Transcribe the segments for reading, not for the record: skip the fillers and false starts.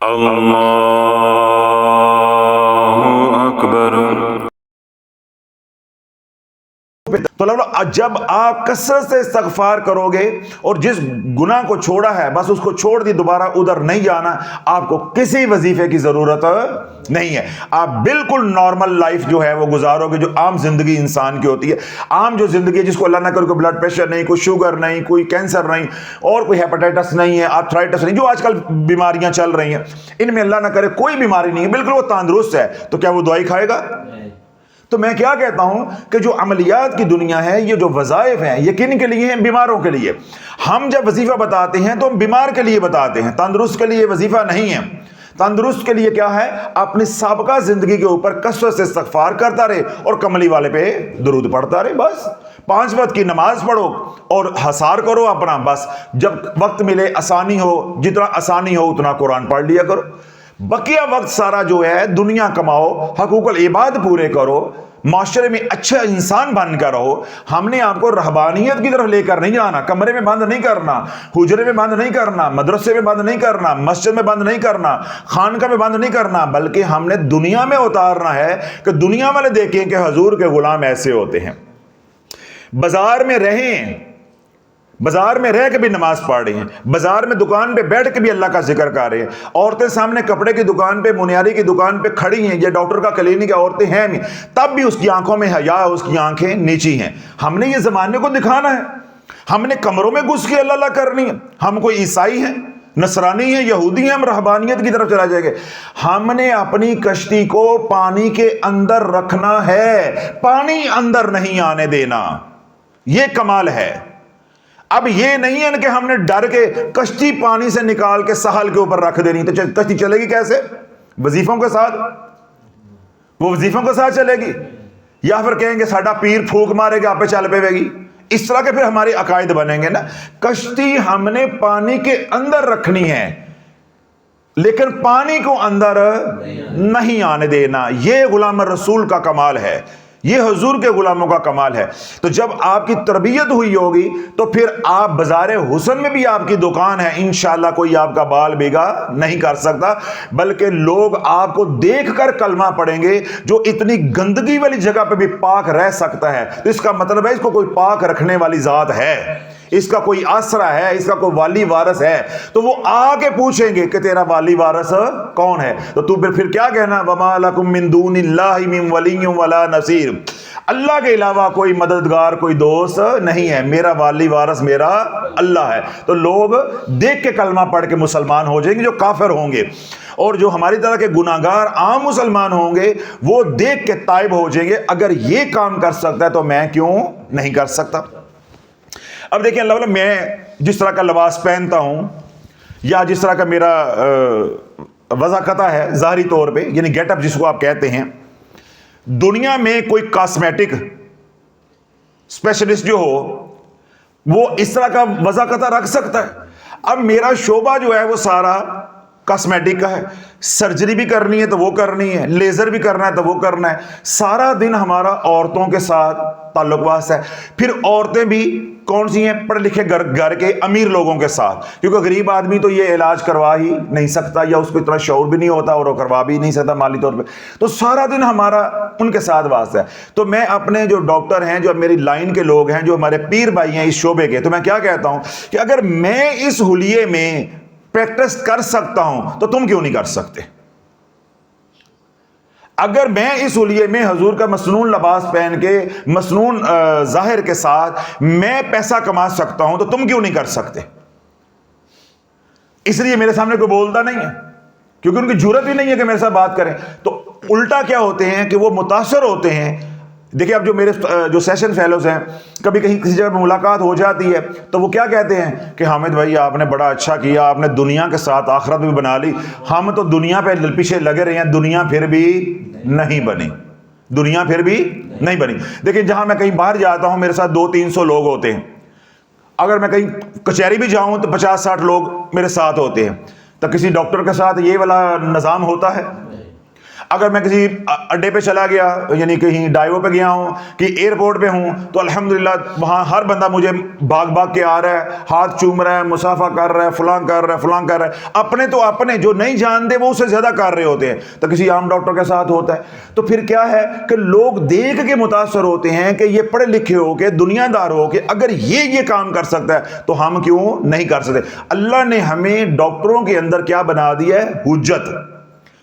اللہ اکبر۔ تو جب آپ کثرت سے استغفار کرو گے اور جس گناہ کو چھوڑا ہے بس اس کو چھوڑ دی، دوبارہ ادھر نہیں جانا، آپ کو کسی وظیفے کی ضرورت نہیں ہے، آپ بالکل نارمل لائف جو ہے وہ گزارو گے، جو عام زندگی انسان کی ہوتی ہے۔ عام جو زندگی ہے جس کو اللہ نہ کرے، کوئی بلڈ پریشر نہیں، کوئی شوگر نہیں، کوئی کینسر نہیں، اور کوئی ہیپاٹائٹس نہیں ہے، آرتھرائٹس نہیں، جو آج کل بیماریاں چل رہی ہیں، ان میں اللہ نہ کرے کوئی بیماری نہیں ہے، بالکل وہ تندرست ہے، تو کیا وہ دوائی کھائے گا؟ تو میں کیا کہتا ہوں کہ جو عملیات کی دنیا ہے، یہ جو وظائف ہیں یہ کن کے لیے ہیں؟ بیماروں کے لیے۔ ہم جب وظیفہ بتاتے ہیں تو ہم بیمار کے لیے بتاتے ہیں، تندرست کے لیے وظیفہ نہیں ہے۔ تندرست کے لیے کیا ہے؟ اپنی سابقہ زندگی کے اوپر کثرت سے استغفار کرتا رہے اور کملی والے پہ درود پڑھتا رہے، بس 5 وقت کی نماز پڑھو اور حصار کرو اپنا، بس جب وقت ملے، آسانی ہو، جتنا آسانی ہو اتنا قرآن پڑھ لیا کرو، بقیہ وقت سارا جو ہے دنیا کماؤ، حقوق العباد پورے کرو، معاشرے میں اچھا انسان بن کر رہو۔ ہم نے آپ کو رہبانیت کی طرف لے کر نہیں جانا، کمرے میں بند نہیں کرنا، حجرے میں بند نہیں کرنا، مدرسے میں بند نہیں کرنا، مسجد میں بند نہیں کرنا، خانقاہ میں بند نہیں کرنا، بلکہ ہم نے دنیا میں اتارنا ہے کہ دنیا والے دیکھیں کہ حضور کے غلام ایسے ہوتے ہیں۔ بازار میں رہیں، بازار میں رہ کے بھی نماز پڑھ رہے ہیں، بازار میں دکان پہ بیٹھ کے بھی اللہ کا ذکر کر رہے ہیں، عورتیں سامنے کپڑے کی دکان پہ، منیاری کی دکان پہ کھڑی ہیں، یا ڈاکٹر کا کلینک ہے، عورتیں ہیں نہیں، تب بھی اس کی آنکھوں میں حیا، اس کی آنکھیں نیچی ہیں۔ ہم نے یہ زمانے کو دکھانا ہے، ہم نے کمروں میں گھس کے اللہ کرنی ہے، ہم کوئی عیسائی ہیں، نصرانی ہیں، یہودی ہیں، ہم رہبانیت کی طرف چلا جائے گے۔ ہم نے اپنی کشتی کو پانی کے اندر رکھنا ہے، پانی اندر نہیں آنے دینا، یہ کمال ہے۔ اب یہ نہیں ہے کہ ہم نے ڈر کے کشتی پانی سے نکال کے ساحل کے اوپر رکھ دینی، تو کشتی چلے گی کیسے؟ وظیفوں کے ساتھ، وہ وظیفوں کے ساتھ چلے گی، یا پھر کہیں گے ساڈا پیر پھونک مارے گا آپ پہ چل پے گی، اس طرح کے پھر ہمارے عقائد بنیں گے نا۔ کشتی ہم نے پانی کے اندر رکھنی ہے لیکن پانی کو اندر نہیں آنے دینا، یہ غلام رسول کا کمال ہے، یہ حضور کے غلاموں کا کمال ہے۔ تو جب آپ کی تربیت ہوئی ہوگی تو پھر آپ بازار حسن میں بھی آپ کی دکان ہے، انشاءاللہ کوئی آپ کا بال بیگا نہیں کر سکتا، بلکہ لوگ آپ کو دیکھ کر کلمہ پڑھیں گے۔ جو اتنی گندگی والی جگہ پہ بھی پاک رہ سکتا ہے تو اس کا مطلب ہے اس کو کوئی پاک رکھنے والی ذات ہے، اس کا کوئی آسرا ہے، اس کا کوئی والی وارث ہے، تو وہ آ کے پوچھیں گے کہ تیرا والی وارث کون ہے، تو تو پھر کیا کہنا؟ وَمَا لَكُم مِّن دُونِ اللَّهِ مِّن وَلِيٍّ وَلَا نَصِيرٍ، اللہ کے علاوہ کوئی مددگار، کوئی دوست نہیں ہے، میرا والی وارث میرا اللہ ہے۔ تو لوگ دیکھ کے کلمہ پڑھ کے مسلمان ہو جائیں گے جو کافر ہوں گے، اور جو ہماری طرح کے گناہگار عام مسلمان ہوں گے وہ دیکھ کے تائب ہو جائیں گے۔ اگر یہ کام کر سکتا ہے تو میں کیوں نہیں کر سکتا؟ اب دیکھیں اللہ علیہ، میں جس طرح کا لباس پہنتا ہوں یا جس طرح کا میرا وضاقتہ ہے ظاہری طور پہ، یعنی گیٹ اپ جس کو آپ کہتے ہیں، دنیا میں کوئی کاسمیٹک اسپیشلسٹ جو ہو وہ اس طرح کا وضاقتہ رکھ سکتا ہے؟ اب میرا شعبہ جو ہے وہ سارا کاسمیٹک کا ہے، سرجری بھی کرنی ہے تو وہ کرنی ہے، لیزر بھی کرنا ہے تو وہ کرنا ہے، سارا دن ہمارا عورتوں کے ساتھ تعلق واسطہ ہے۔ پھر عورتیں بھی کون سی ہیں؟ پڑھے لکھے گھر کے امیر لوگوں کے ساتھ، کیونکہ غریب آدمی تو یہ علاج کروا ہی نہیں سکتا، یا اس کو اتنا شعور بھی نہیں ہوتا اور وہ کروا بھی نہیں سکتا مالی طور پہ، تو سارا دن ہمارا ان کے ساتھ واسطہ ہے۔ تو میں اپنے جو ڈاکٹر ہیں، جو میری لائن کے لوگ ہیں، جو ہمارے پیر بھائی ہیں اس شعبے کے، تو میں کیا کہتا ہوں کہ اگر میں اس حلیے میں پریکٹس کر سکتا ہوں تو تم کیوں نہیں کر سکتے؟ اگر میں اس حلیے میں حضور کا مسنون لباس پہن کے، مسنون ظاہر کے ساتھ میں پیسہ کما سکتا ہوں تو تم کیوں نہیں کر سکتے؟ اس لیے میرے سامنے کوئی بولتا نہیں ہے، کیونکہ ان کی جرات ہی نہیں ہے کہ میرے ساتھ بات کریں۔ تو الٹا کیا ہوتے ہیں کہ وہ متاثر ہوتے ہیں۔ دیکھیں اب جو میرے جو سیشن فیلوز ہیں، کبھی کہیں کسی جگہ ملاقات ہو جاتی ہے تو وہ کیا کہتے ہیں کہ حامد بھائی آپ نے بڑا اچھا کیا، آپ نے دنیا کے ساتھ آخرت بھی بنا لی، ہم تو دنیا پہ پیچھے لگے رہے ہیں، دنیا پھر بھی نہیں بنی، دنیا پھر بھی نہیں بنی۔ دیکھیں جہاں میں کہیں باہر جاتا ہوں میرے ساتھ 200-300 لوگ ہوتے ہیں، اگر میں کہیں کچہری بھی جاؤں تو 50-60 لوگ میرے ساتھ ہوتے ہیں، تو کسی ڈاکٹر کے ساتھ یہ والا نظام ہوتا ہے؟ اگر میں کسی اڈے پہ چلا گیا, یعنی کہیں ڈائیو پہ گیا ہوں, کہ ایئرپورٹ پہ ہوں, تو الحمدللہ وہاں ہر بندہ مجھے بھاگ کے آ رہا ہے, ہاتھ چوم رہا ہے, مصافحہ کر رہا ہے, فلاں کر رہا ہے, فلاں کر رہا ہے. اپنے تو اپنے جو نہیں جانتے وہ اس سے زیادہ کر رہے ہوتے ہیں. تو کسی عام ڈاکٹر کے ساتھ ہوتا ہے. تو پھر کیا ہے کہ لوگ دیکھ کے متاثر ہوتے ہیں کہ یہ پڑھے لکھے ہو کے, دنیا دار ہو کے, اگر یہ کام کر سکتا ہے تو ہم کیوں نہیں کر سکتے. اللہ نے ہمیں ڈاکٹروں کے اندر کیا بنا دیا ہے؟ حجت.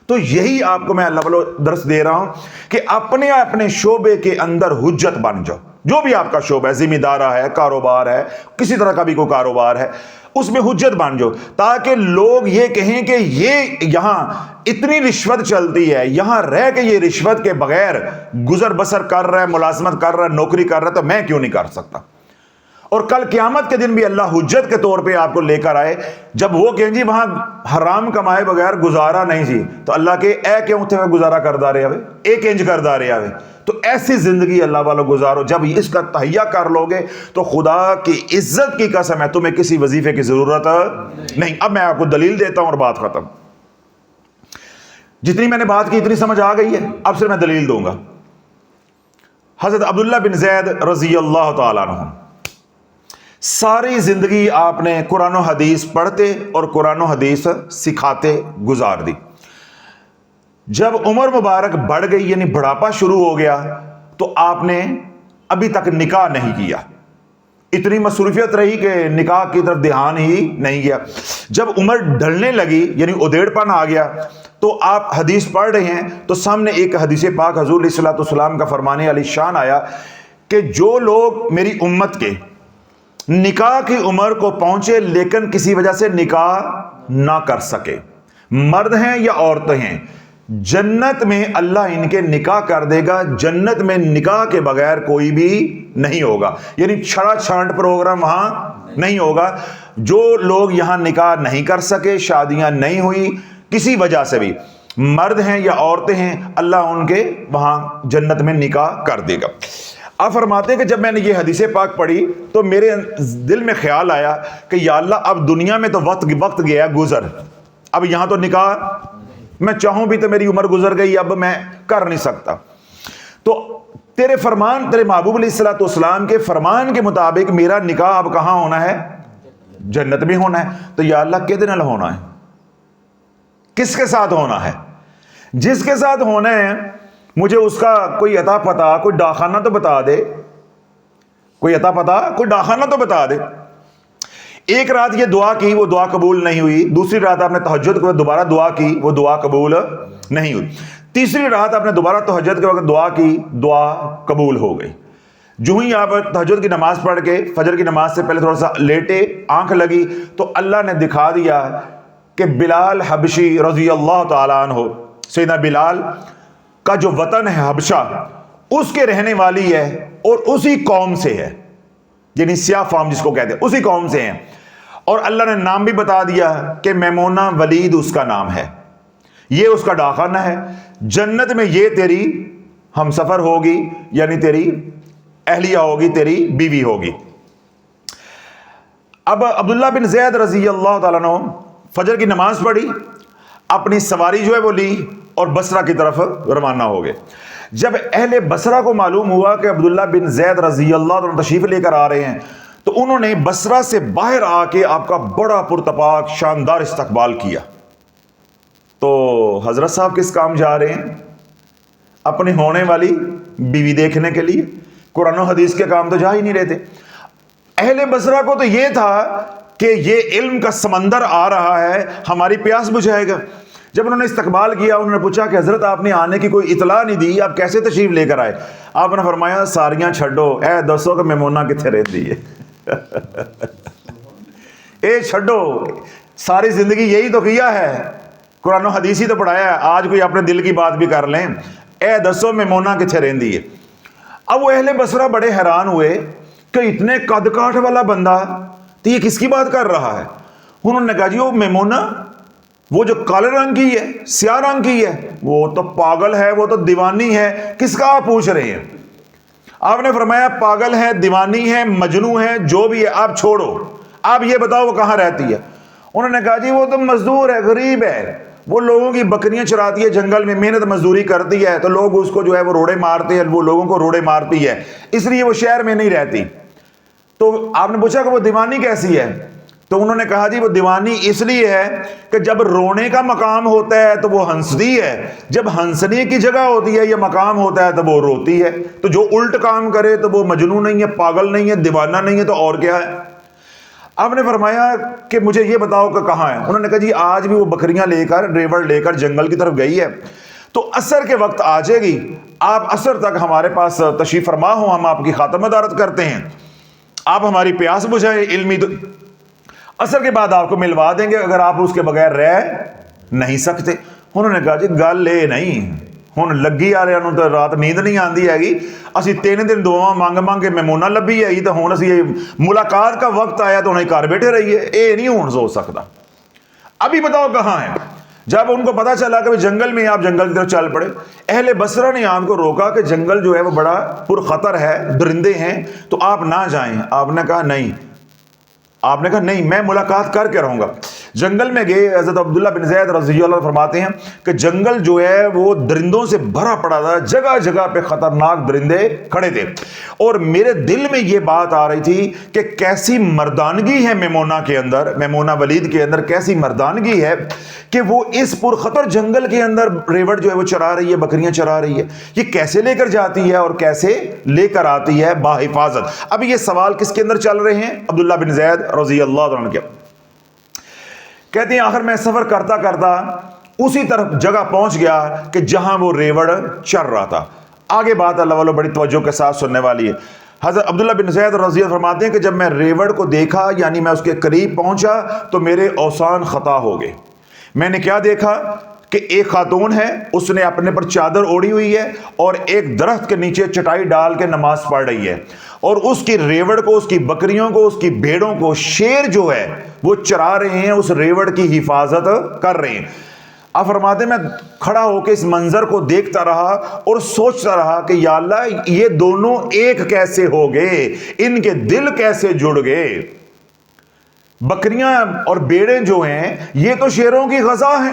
تو یہی آپ کو میں اللہ والو درس دے رہا ہوں کہ اپنے شعبے کے اندر حجت بن جاؤ. جو بھی آپ کا شعبہ ہے, ذمہ دارہ ہے, کاروبار ہے, کسی طرح کا بھی کوئی کاروبار ہے, اس میں حجت بن جاؤ, تاکہ لوگ یہ کہیں کہ یہ یہاں اتنی رشوت چلتی ہے, یہاں رہ کے یہ رشوت کے بغیر گزر بسر کر رہا ہے, ملازمت کر رہا ہے, نوکری کر رہا ہے, تو میں کیوں نہیں کر سکتا. اور کل قیامت کے دن بھی اللہ حجت کے طور پہ آپ کو لے کر آئے, جب وہ کہیں جی وہاں حرام کمائے بغیر گزارا نہیں جی, تو اللہ کے اے کیوں تھے گزارا کردہ رہے ہوئے, ایک انج کردہ رہے ہوئے. تو ایسی زندگی اللہ والوں گزارو, جب اس کا تہیہ کر لو گے تو خدا کی عزت کی قسم ہے تمہیں کسی وظیفے کی ضرورت نہیں. اب میں آپ کو دلیل دیتا ہوں اور بات ختم. جتنی میں نے بات کی اتنی سمجھ آ گئی ہے, اب سے میں دلیل دوں گا. حضرت عبداللہ بن زید رضی اللہ تعالیٰ عنہ ساری زندگی آپ نے قرآن و حدیث پڑھتے اور قرآن و حدیث سکھاتے گزار دی. جب عمر مبارک بڑھ گئی, یعنی بڑھاپا شروع ہو گیا, تو آپ نے ابھی تک نکاح نہیں کیا. اتنی مصروفیت رہی کہ نکاح کی طرف دھیان ہی نہیں گیا. جب عمر ڈھلنے لگی, یعنی ادھیڑ پن آ گیا, تو آپ حدیث پڑھ رہے ہیں تو سامنے ایک حدیث پاک حضور علیہ الصلوۃ والسلام کا فرمان علی شان آیا کہ جو لوگ میری امت کے نکاح کی عمر کو پہنچے لیکن کسی وجہ سے نکاح نہ کر سکے, مرد ہیں یا عورتیں ہیں, جنت میں اللہ ان کے نکاح کر دے گا. جنت میں نکاح کے بغیر کوئی بھی نہیں ہوگا, یعنی چھڑا چھانٹ پروگرام وہاں نہیں ہوگا. جو لوگ یہاں نکاح نہیں کر سکے, شادیاں نہیں ہوئی کسی وجہ سے بھی, مرد ہیں یا عورتیں ہیں, اللہ ان کے وہاں جنت میں نکاح کر دے گا. آپ فرماتے ہیں کہ جب میں نے یہ حدیث پاک پڑھی تو میرے دل میں خیال آیا کہ یا اللہ اب دنیا میں تو وقت گیا گزر, اب یہاں تو نکاح میں چاہوں بھی تو میری عمر گزر گئی, اب میں کر نہیں سکتا. تو تیرے فرمان, تیرے محبوب علیہ الصلوۃ والسلام کے فرمان کے مطابق میرا نکاح اب کہاں ہونا ہے؟ جنت میں ہونا ہے. تو یا اللہ کدے نال ہونا ہے؟ کس کے ساتھ ہونا ہے؟ جس کے ساتھ ہونا ہے مجھے اس کا کوئی عطا پتا, کوئی ڈاکخانہ تو بتا دے, کوئی عطا پتا, کوئی ڈاکخانہ تو بتا دے. ایک رات یہ دعا کی, وہ دعا قبول نہیں ہوئی. دوسری رات آپ نے تہجد کو دوبارہ دعا کی, وہ دعا قبول نہیں ہوئی. تیسری رات آپ نے دوبارہ تہجد کے وقت دعا کی, دعا قبول ہو گئی. جو ہی آپ تہجد کی نماز پڑھ کے فجر کی نماز سے پہلے تھوڑا سا لیٹے, آنکھ لگی تو اللہ نے دکھا دیا کہ بلال حبشی رضی اللہ تعالیٰ عنہ, سیدنا بلال کا جو وطن ہے حبشہ, اس کے رہنے والی ہے اور اسی قوم سے ہے, یعنی سیاہ فام جس کو کہتے ہیں, اسی قوم سے ہیں. اور اللہ نے نام بھی بتا دیا کہ میمونہ ولید اس کا نام ہے, یہ اس کا ڈاکخانہ ہے, جنت میں یہ تیری ہم سفر ہوگی, یعنی تیری اہلیہ ہوگی, تیری بیوی ہوگی. اب عبداللہ بن زید رضی اللہ تعالیٰ عنہ فجر کی نماز پڑھی, اپنی سواری جو ہے وہ لی اور بصرہ کی طرف روانہ ہو گئے. جب اہل بصرہ کو معلوم ہوا کہ عبداللہ بن زید رضی اللہ عنہ تشریف لے کر آ رہے ہیں, تو انہوں نے بصرہ سے باہر آ کے آپ کا بڑا پرتپاک شاندار استقبال کیا. تو حضرت صاحب کس کام جا رہے ہیں؟ اپنی ہونے والی بیوی دیکھنے کے لیے. قرآن و حدیث کے کام تو جا ہی نہیں رہتے. اہل بصرہ کو تو یہ تھا کہ یہ علم کا سمندر آ رہا ہے, ہماری پیاس بجھائے گا. جب انہوں نے استقبال کیا, انہوں نے پوچھا کہ حضرت آپ نے آنے کی کوئی اطلاع نہیں دی, آپ کیسے تشریف لے کر آئے؟ آپ نے فرمایا ساریاں چھڈو, اے دسو کہ میمونہ کتنے رہتی ہے. اے چھڈو, ساری زندگی یہی تو کیا ہے, قرآن و حدیث ہی تو پڑھایا ہے, آج کوئی اپنے دل کی بات بھی کر لیں, اے دسو میمونہ کتنے رہتی ہے. اب وہ اہل بصرہ بڑے حیران ہوئے کہ اتنے قد کاٹ والا بندہ تو یہ کس کی بات کر رہا ہے. انہوں نے کہا جی وہ میمونہ, وہ جو کالے رنگ کی ہے, سیاہ رنگ کی ہے, وہ تو پاگل ہے, وہ تو دیوانی ہے. کس کا آپ پوچھ رہے ہیں؟ آپ نے فرمایا پاگل ہے, دیوانی ہے, مجنو ہے, جو بھی ہے آپ چھوڑو, آپ یہ بتاؤ وہ کہاں رہتی ہے. انہوں نے کہا جی وہ تو مزدور ہے, غریب ہے, وہ لوگوں کی بکریاں چراتی ہے جنگل میں, محنت مزدوری کرتی ہے, تو لوگ اس کو جو ہے وہ روڑے مارتے ہیں, وہ لوگوں کو روڑے مارتی ہے, اس لیے وہ شہر میں نہیں رہتی. تو آپ نے پوچھا کہ وہ دیوانی کیسی ہے؟ تو انہوں نے کہا جی وہ دیوانی اس لیے ہے کہ جب رونے کا مقام ہوتا ہے تو وہ ہنستی ہے, جب ہنسنے کی جگہ ہوتی ہے یا مقام ہوتا ہے تو وہ روتی ہے. تو جو الٹ کام کرے تو وہ مجنون نہیں ہے, پاگل نہیں ہے, دیوانہ نہیں ہے, تو اور کیا ہے؟ آپ نے فرمایا کہ مجھے یہ بتاؤ کہ کہاں ہے؟ انہوں نے کہا جی آج بھی وہ بکریاں لے کر, ریوڑ لے کر جنگل کی طرف گئی ہے, تو عصر کے وقت آ جائے گی, آپ عصر تک ہمارے پاس تشریف فرما ہو, ہم آپ کی خاتمہ دارت کرتے ہیں, آپ ہماری پیاس بجھائیں علمی, تو عصر کے بعد آپ کو ملوا دیں گے اگر آپ اس کے بغیر رہ نہیں سکتے. انہوں نے کہا جی گل یہ نہیں, ہن لگی آ رہے تو رات نیند نہیں آندی ہے گی, اسی 3 دن دعا مانگ مانگ کے میمونہ لبھی ہے گی, تو ہن اسی ملاقات کا وقت آیا تو انہیں گھر بیٹھے رہیے, اے نہیں ہن سوچ سکتا. ابھی بتاؤ کہاں ہے؟ جب ان کو پتا چلا کہ جنگل میں, آپ جنگل کی طرف چل پڑے. اہل بصرہ نے آپ کو روکا کہ جنگل جو ہے وہ بڑا پرخطر ہے, درندے ہیں, تو آپ نہ جائیں. آپ نے کہا نہیں, میں ملاقات کر کے رہوں گا. جنگل میں گئے. حضرت عبداللہ بن زید رضی اللہ عنہ فرماتے ہیں کہ جنگل جو ہے وہ درندوں سے بھرا پڑا تھا, جگہ جگہ پہ خطرناک درندے کھڑے تھے, اور میرے دل میں یہ بات آ رہی تھی کہ کیسی مردانگی ہے میمونہ کے اندر, میمونہ ولید کے اندر کیسی مردانگی ہے کہ وہ اس پرخطر جنگل کے اندر ریوڑ جو ہے وہ چرا رہی ہے, بکریاں چرا رہی ہے. یہ کیسے لے کر جاتی ہے اور کیسے لے کر آتی ہے باحفاظت؟ اب یہ سوال کس کے اندر چل رہے ہیں؟ عبداللہ بن زید رضی اللہ عنہ کے. کہتے ہیں آخر میں سفر کرتا کرتا اسی طرف جگہ پہنچ گیا کہ جہاں وہ ریوڑ چر رہا تھا. آگے بات اللہ والوں بڑی توجہ کے ساتھ سننے والی ہے. حضرت عبداللہ بن زید رضی اللہ فرماتے ہیں کہ جب میں ریوڑ کو دیکھا, یعنی میں اس کے قریب پہنچا, تو میرے اوسان خطا ہو گئے. میں نے کیا دیکھا کہ ایک خاتون ہے, اس نے اپنے پر چادر اوڑھی ہوئی ہے اور ایک درخت کے نیچے چٹائی ڈال کے نماز پڑھ رہی ہے, اور اس کی ریوڑ کو, اس کی بکریوں کو, اس کی بھیڑوں کو شیر جو ہے وہ چرا رہے ہیں, اس ریوڑ کی حفاظت کر رہے ہیں. آپ فرماتے ہیں میں کھڑا ہو کے اس منظر کو دیکھتا رہا اور سوچتا رہا کہ یا اللہ یہ دونوں ایک کیسے ہو گئے, ان کے دل کیسے جڑ گئے. بکریاں اور بیڑیں جو ہیں یہ تو شیروں کی غذا ہیں.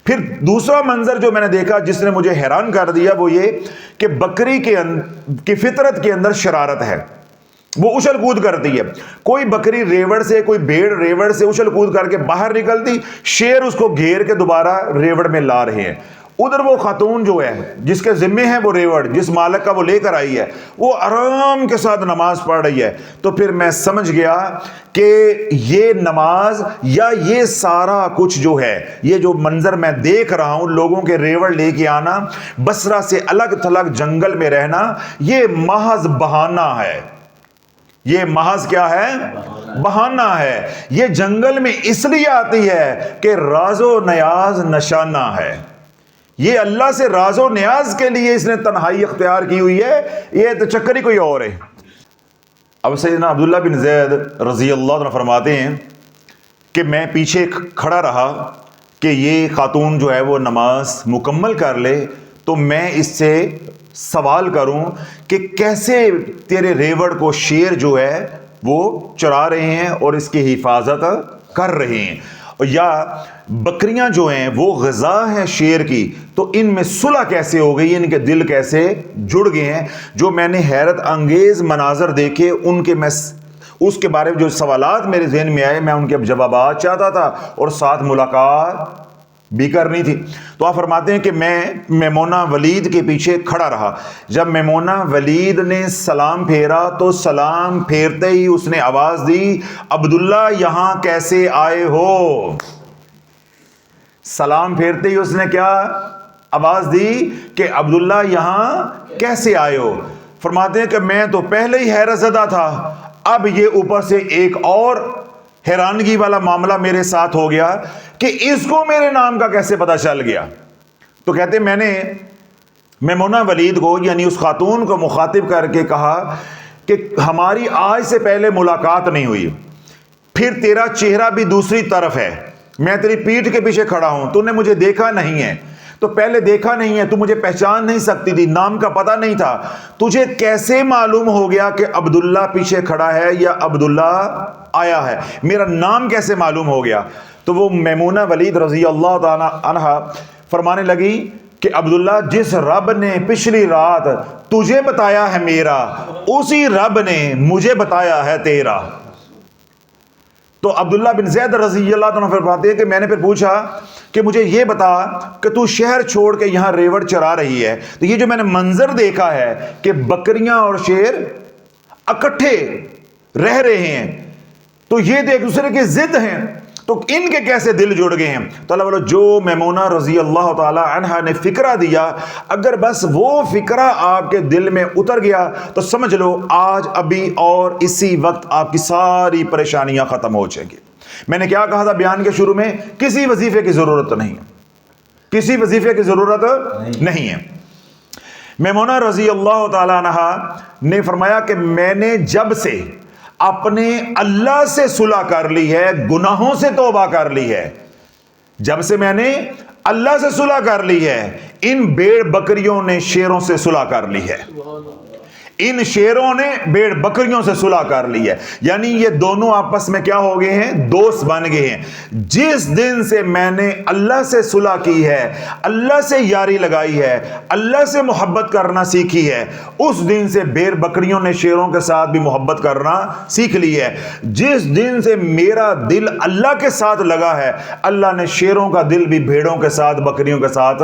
پھر دوسرا منظر جو میں نے دیکھا جس نے مجھے حیران کر دیا وہ یہ کہ بکری کی فطرت کے اندر شرارت ہے, وہ اچھل کود کرتی ہے. کوئی بکری ریوڑ سے, کوئی بھیڑ ریوڑ سے اچھل کود کر کے باہر نکلتی, شیر اس کو گھیر کے دوبارہ ریوڑ میں لا رہے ہیں. ادھر وہ خاتون جو ہے جس کے ذمے ہے وہ ریوڑ, جس مالک کا وہ لے کر آئی ہے, وہ آرام کے ساتھ نماز پڑھ رہی ہے. تو پھر میں سمجھ گیا کہ یہ نماز یا یہ سارا کچھ جو ہے, یہ جو منظر میں دیکھ رہا ہوں, لوگوں کے ریوڑ لے کے آنا, بصرہ سے الگ تھلگ جنگل میں رہنا, یہ محض بہانہ ہے. یہ محض کیا ہے؟ بہانہ ہے. یہ جنگل میں اس لیے آتی ہے کہ راز و نیاز نشانہ ہے. یہ اللہ سے راز و نیاز کے لیے اس نے تنہائی اختیار کی ہوئی ہے, یہ تو چکر ہی کوئی اور ہے. اب سیدنا عبداللہ بن زید رضی اللہ عنہ فرماتے ہیں کہ میں پیچھے کھڑا رہا کہ یہ خاتون جو ہے وہ نماز مکمل کر لے, تو میں اس سے سوال کروں کہ کیسے تیرے ریوڑ کو شیر جو ہے وہ چرا رہے ہیں اور اس کی حفاظت کر رہے ہیں, یا بکریاں جو ہیں وہ غذا ہے شیر کی, تو ان میں صلح کیسے ہو گئی, ان کے دل کیسے جڑ گئے ہیں. جو میں نے حیرت انگیز مناظر دیکھے, ان کے میں اس کے بارے میں جو سوالات میرے ذہن میں آئے, میں ان کے جوابات چاہتا تھا اور ساتھ ملاقات بھی کرنی تھی. تو آپ فرماتے ہیں کہ میں میمونہ ولید کے پیچھے کھڑا رہا. جب میمونہ ولید نے سلام پھیرا تو سلام پھیرتے ہی اس نے آواز دی, عبداللہ یہاں کیسے آئے ہو. سلام پھیرتے ہی اس نے کیا آواز دی کہ عبداللہ یہاں کیسے آئے ہو. فرماتے ہیں کہ میں تو پہلے ہی حیرت زدہ تھا, اب یہ اوپر سے ایک اور حیرانگی والا معاملہ میرے ساتھ ہو گیا کہ اس کو میرے نام کا کیسے پتا چل گیا. تو کہتے میں نے میمونہ ولید کو, یعنی اس خاتون کو مخاطب کر کے کہا کہ ہماری آج سے پہلے ملاقات نہیں ہوئی, پھر تیرا چہرہ بھی دوسری طرف ہے, میں تیری پیٹھ کے پیچھے کھڑا ہوں, تو نے مجھے دیکھا نہیں ہے, تو پہلے دیکھا نہیں ہے, تو مجھے پہچان نہیں سکتی تھی, نام کا پتہ نہیں تھا, تجھے کیسے معلوم ہو گیا کہ عبداللہ پیچھے کھڑا ہے یا عبداللہ آیا ہے, میرا نام کیسے معلوم ہو گیا. تو وہ میمونہ ولید رضی اللہ تعالی عنہا فرمانے لگی کہ عبداللہ جس رب نے پچھلی رات تجھے بتایا ہے میرا، اسی رب نے مجھے بتایا ہے تیرا۔ تو عبداللہ بن زید رضی اللہ عنہ فرماتے ہیں کہ میں نے پھر پوچھا کہ مجھے یہ بتا کہ تو شہر چھوڑ کے یہاں ریوڑ چرا رہی ہے، تو یہ جو میں نے منظر دیکھا ہے کہ بکریاں اور شیر اکٹھے رہ رہے ہیں، تو یہ ایک دوسرے کی ضد ہیں، تو ان کے کیسے دل جڑ گئے ہیں؟ تو اللہ والو جو میمونہ رضی اللہ تعالی عنہ نے فکرہ دیا، اگر بس وہ فکرہ آپ کے دل میں اتر گیا تو سمجھ لو آج ابھی اور اسی وقت آپ کی ساری پریشانیاں ختم ہو جائیں گی۔ میں نے کیا کہا تھا بیان کے شروع میں؟ کسی وظیفے کی ضرورت نہیں ہے، کسی وظیفے کی ضرورت نہیں ہے۔ میمونہ رضی اللہ تعالی عنہ نے فرمایا کہ میں نے جب سے اپنے اللہ سے صلح کر لی ہے، گناہوں سے توبہ کر لی ہے، جب سے میں نے اللہ سے صلح کر لی ہے، ان بھیڑ بکریوں نے شیروں سے صلح کر لی ہے، ان شیروں نے بھیڑ بکریوں سے صلح کر لی ہے، یعنی یہ دونوں آپس میں کیا ہو گئے ہیں؟ دوست بن گئے ہیں۔ جس دن سے میں نے اللہ سے صلح کی ہے، اللہ سے یاری لگائی ہے، اللہ سے محبت کرنا سیکھی ہے، اس دن سے بھیڑ بکریوں نے شیروں کے ساتھ بھی محبت کرنا سیکھ لی ہے۔ جس دن سے میرا دل اللہ کے ساتھ لگا ہے، اللہ نے شیروں کا دل بھی بھیڑوں کے ساتھ بکریوں کے ساتھ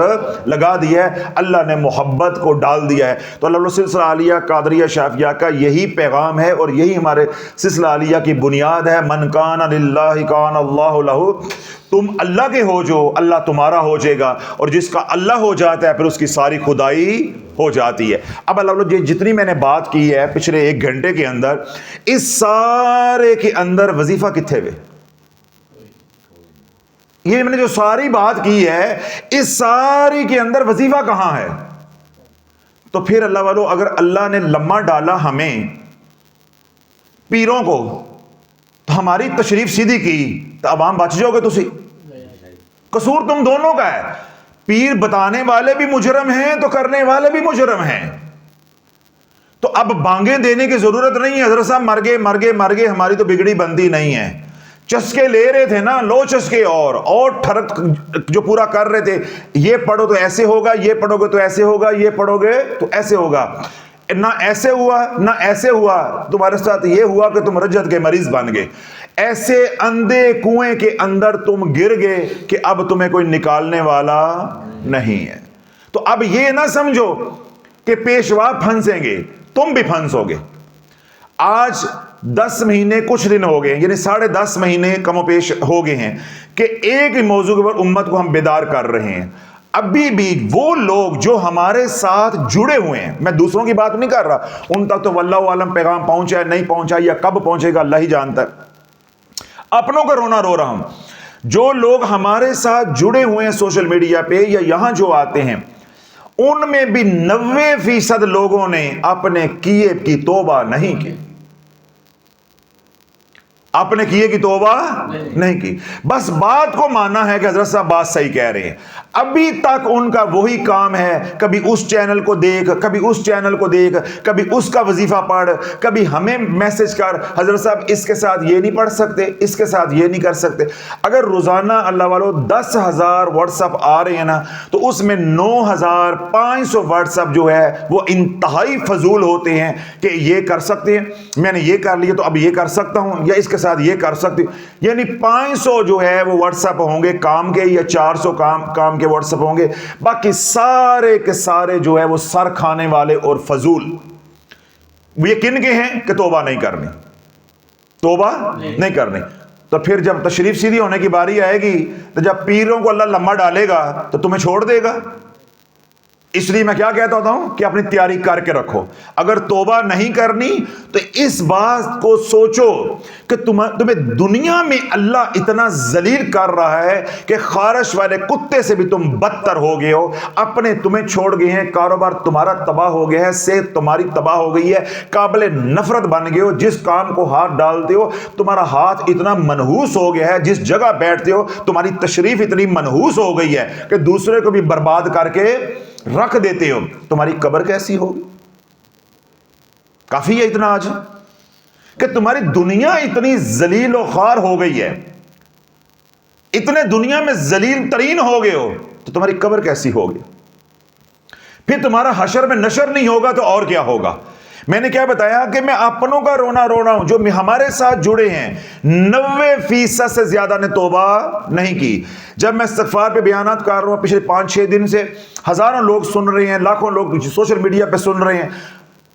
لگا دیا ہے، اللہ نے محبت کو ڈال دیا ہے۔ تو اللہ سلسلہ عالیہ قادریہ شافعیہ کا یہی پیغام ہے اور یہی ہمارے سلسلہ عالیہ کی بنیاد ہے۔ من کان للہ کان اللہ لہ، تم اللہ کے ہو جو اللہ تمہارا ہو جائے گا، اور جس کا اللہ ہو جاتا ہے پھر اس کی ساری خدائی ہو جاتی ہے۔ اب اللہ جتنی میں نے بات کی ہے پچھلے 1 گھنٹے کے اندر، اس سارے کے اندر وظیفہ کتنے ہوئے؟ یہ میں نے جو ساری بات کی ہے اس ساری کے اندر وظیفہ کہاں ہے؟ تو پھر اللہ والو اگر اللہ نے لمحہ ڈالا ہمیں پیروں کو تو ہماری تشریف سیدھی کی تو عوام بچ جاؤ گے؟ تسی قصور تم دونوں کا ہے، پیر بتانے والے بھی مجرم ہیں تو کرنے والے بھی مجرم ہیں۔ تو اب بانگیں دینے کی ضرورت نہیں ہے، حضرت صاحب مر گئے، ہماری تو بگڑی بندی نہیں ہے۔ چسکے لے رہے تھے نا، لو چسکے، اور ٹھڑک جو پورا کر رہے تھے، یہ پڑھو تو ایسے ہوگا، یہ پڑھو گے تو ایسے ہوگا، یہ پڑھو گے تو ایسے ہوگا، نہ ایسے ہوا نہ ایسے ہوا، تمہارے ساتھ یہ ہوا کہ تم رجت کے مریض بن گئے، ایسے اندھے کنویں کے اندر تم گر گئے کہ اب تمہیں کوئی نکالنے والا نہیں ہے۔ تو اب یہ نہ سمجھو کہ پیشوا پھنسیں گے، تم بھی پھنسو گے۔ آج 10 مہینے کچھ دن ہو گئے، یعنی 10.5 مہینے کم و بیش ہو گئے ہیں کہ ایک موضوع کے اوپر امت کو ہم بیدار کر رہے ہیں۔ ابھی بھی وہ لوگ جو ہمارے ساتھ جڑے ہوئے ہیں، میں دوسروں کی بات نہیں کر رہا، ان تک تو واللہ عالم پیغام پہنچا ہے نہیں پہنچا یا کب پہنچے گا اللہ ہی جانتا ہے، اپنوں کا رونا رو رہا ہوں۔ جو لوگ ہمارے ساتھ جڑے ہوئے ہیں سوشل میڈیا پہ یا یہاں جو آتے ہیں، ان میں بھی 90% لوگوں نے اپنے کیے کی توبہ نہیں کی، اپنے کیے کی توبہ نہیں کی، بس بات کو مانا ہے کہ حضرت صاحب بات صحیح کہہ رہے ہیں۔ ابھی تک ان کا وہی کام ہے، کبھی اس چینل کو دیکھ، کبھی اس چینل کو دیکھ، کبھی اس کا وظیفہ پڑھ، کبھی ہمیں میسج کر، حضرت صاحب اس کے ساتھ یہ نہیں پڑھ سکتے، اس کے ساتھ یہ نہیں کر سکتے۔ اگر روزانہ اللہ والو 10,000 واٹس اپ آ رہے ہیں نا، تو اس میں 9,500 واٹس اپ جو ہے وہ انتہائی فضول ہوتے ہیں کہ یہ کر سکتے ہیں، میں نے یہ کر لیا تو اب یہ کر سکتا ہوں، یا اس کے ساتھ یہ کر سکتی، یعنی 500 جو ہے وہ واٹس اپ ہوں گے کام کے، یا 400 کام کے واٹس اپ ہوں گے، باقی سارے کے سارے جو ہے وہ سر کھانے والے اور فضول۔ یہ کن کے ہیں کہ توبہ نہیں کرنی، توبہ نہیں کرنی۔ تو پھر جب تشریف سیدھی ہونے کی باری آئے گی، تو جب پیروں کو اللہ لمحہ ڈالے گا تو تمہیں چھوڑ دے گا۔ اس لیے میں کیا کہتا ہوتا ہوں کہ اپنی تیاری کر کے رکھو۔ اگر توبہ نہیں کرنی تو اس بات کو سوچو کہ تمہیں دنیا میں اللہ اتنا ذلیل کر رہا ہے کہ خارش والے کتے سے بھی تم بدتر ہو گئے ہو، اپنے تمہیں چھوڑ گئے ہیں، کاروبار تمہارا تباہ ہو گیا ہے، صحت تمہاری تباہ ہو گئی ہے، قابل نفرت بن گئے ہو، جس کام کو ہاتھ ڈالتے ہو تمہارا ہاتھ اتنا منحوس ہو گیا ہے، جس جگہ بیٹھتے ہو تمہاری تشریف اتنی منحوس ہو گئی ہے کہ دوسرے کو بھی برباد کر کے رکھ دیتے ہو، تمہاری قبر کیسی ہوگی؟ کافی ہے اتنا آج کہ تمہاری دنیا اتنی ذلیل و خوار ہو گئی ہے اتنے دنیا میں ذلیل ترین ہو گئے ہو تو تمہاری قبر کیسی ہوگی؟ پھر تمہارا حشر میں نشر نہیں ہوگا تو اور کیا ہوگا؟ میں نے کیا بتایا کہ میں اپنوں کا رونا رو رہا ہوں، جو ہمارے ساتھ جڑے ہیں 90% سے زیادہ نے توبہ نہیں کی۔ جب میں استغفار پہ بیانات کر رہا ہوں پچھلے 5-6 دن سے، ہزاروں لوگ سن رہے ہیں، لاکھوں لوگ سوشل میڈیا پہ سن رہے ہیں،